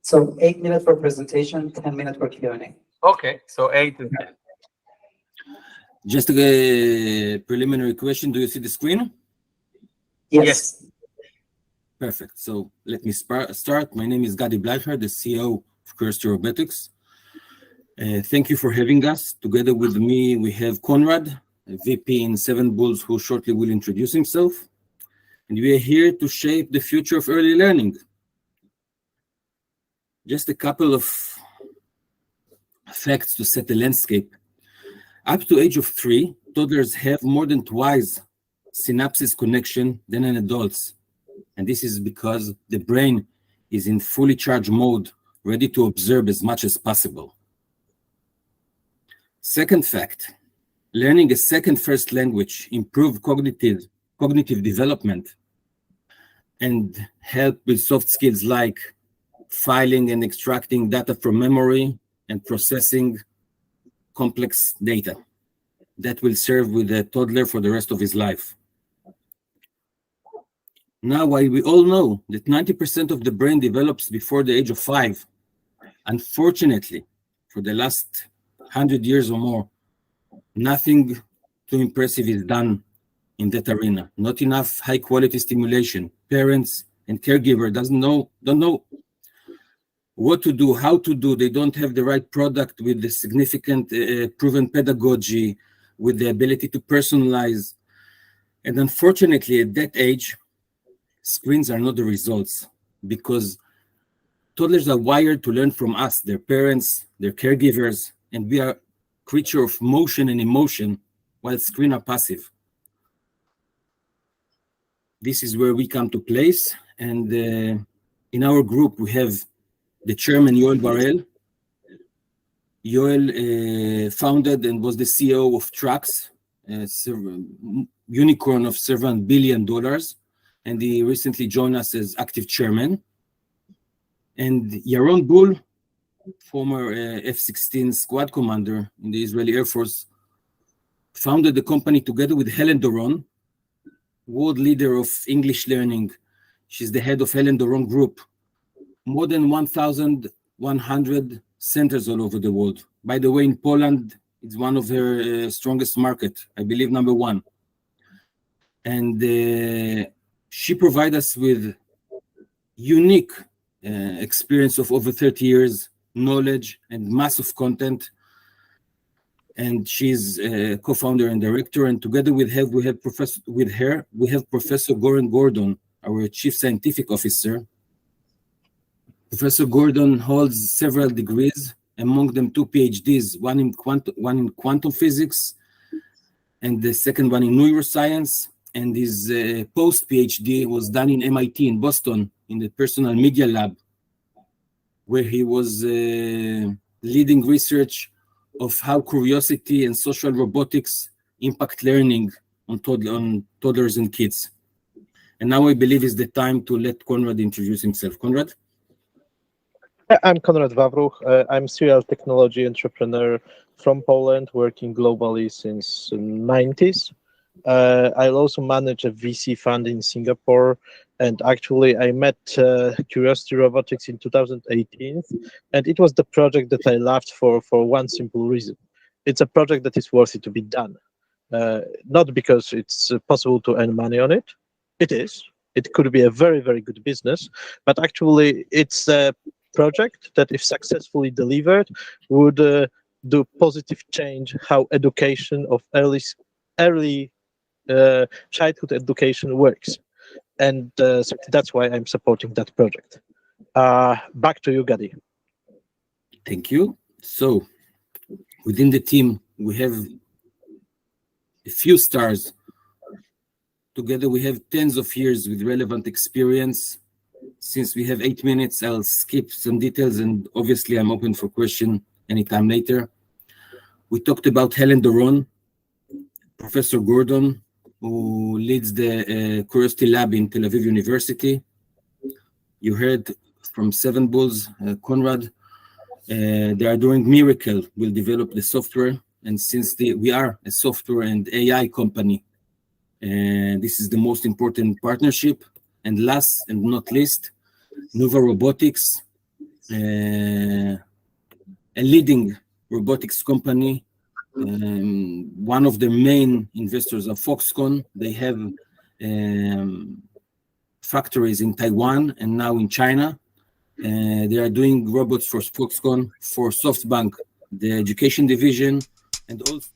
So 8 minutes for presentation, 10 minutes for Q&A. Okay, so 8 and 10. Just a preliminary question. Do you see the screen? Yes. Perfect. So let me start. My name is Gadi Bleicher, the CEO of Curiosity Robotics. Thank you for having us. Together with me, we have Conrad, a VP in 7 Bulls, who shortly will introduce himself. And we are here to shape the future of early learning. Just a couple of facts to set the landscape. Up to age of 3, toddlers have more than twice synapses connection than an adults. And this is because the brain is in fully charged mode, ready to observe as much as possible. Second fact, learning a second first language improve cognitive development and help with soft skills like filing and extracting data from memory and processing complex data that will serve with the toddler for the rest of his life. Now, while we all know that 90% of the brain develops before the age of 5, unfortunately, for the last 100 years or more, nothing too impressive is done in that arena. Not enough high-quality stimulation. Parents and caregiver don't know what to do, how to do. They don't have the right product with the significant proven pedagogy, with the ability to personalize. And unfortunately, at that age, screens are not the results, because toddlers are wired to learn from us, their parents, their caregivers, and we are creature of motion and emotion, while screens are passive. This is where we come to place. And in our group, we have the chairman, Yoel Barel. Yoel founded and was the CEO of Trax, unicorn of several $7 billion. And he recently joined us as active chairman. And Yaron Bull, former F-16 squad commander in the Israeli Air Force, founded the company together with Helen Doron, world leader of English learning. She's the head of Helen Doron Group. More than 1,100 centers all over the world. By the way, in Poland, it's one of her strongest market, I believe #1. And she provides us with unique experience of over 30 years, knowledge, and massive content. And she's a co-founder and director. And together with her, we have Professor Goran Gordon, our chief scientific officer. Professor Gordon holds several degrees, among them 2 PhDs, one in quantum physics, and the second one in neuroscience. And his post-PhD was done in MIT in Boston, in the Personal Media Lab, where he was leading research of how curiosity and social robotics impact learning on toddlers and kids. And now I believe is the time to let Konrad introduce himself. Konrad? I'm Konrad Wawruch. I'm serial technology entrepreneur from Poland, working globally since the 90s. I also manage a VC fund in Singapore, and actually I met Curiosity Robotics in 2018, and it was the project that I loved for one simple reason. It's a project that is worthy to be done. Not because it's possible to earn money on it. It is. It could be a very, very good business, but actually it's a project that, if successfully delivered, would do positive change how education of early childhood education works. And so that's why I'm supporting that project. Back to you, Gadi. Thank you. So within the team, we have a few stars. Together, we have tens of years with relevant experience. Since we have 8 minutes, I'll skip some details, and obviously I'm open for question anytime later. We talked about Helen Doron, Professor Gordon, who leads the Curiosity Lab in Tel-Aviv University. You heard from Seven Bulls, Konrad. They are doing miracle. We'll develop the software. And since we are a software and AI company, this is the most important partnership. And last and not least, Nuwa Robotics, a leading robotics company. One of the main investors of Foxconn. They have factories in Taiwan and now in China. They are doing robots for Foxconn, for SoftBank, the education division, and also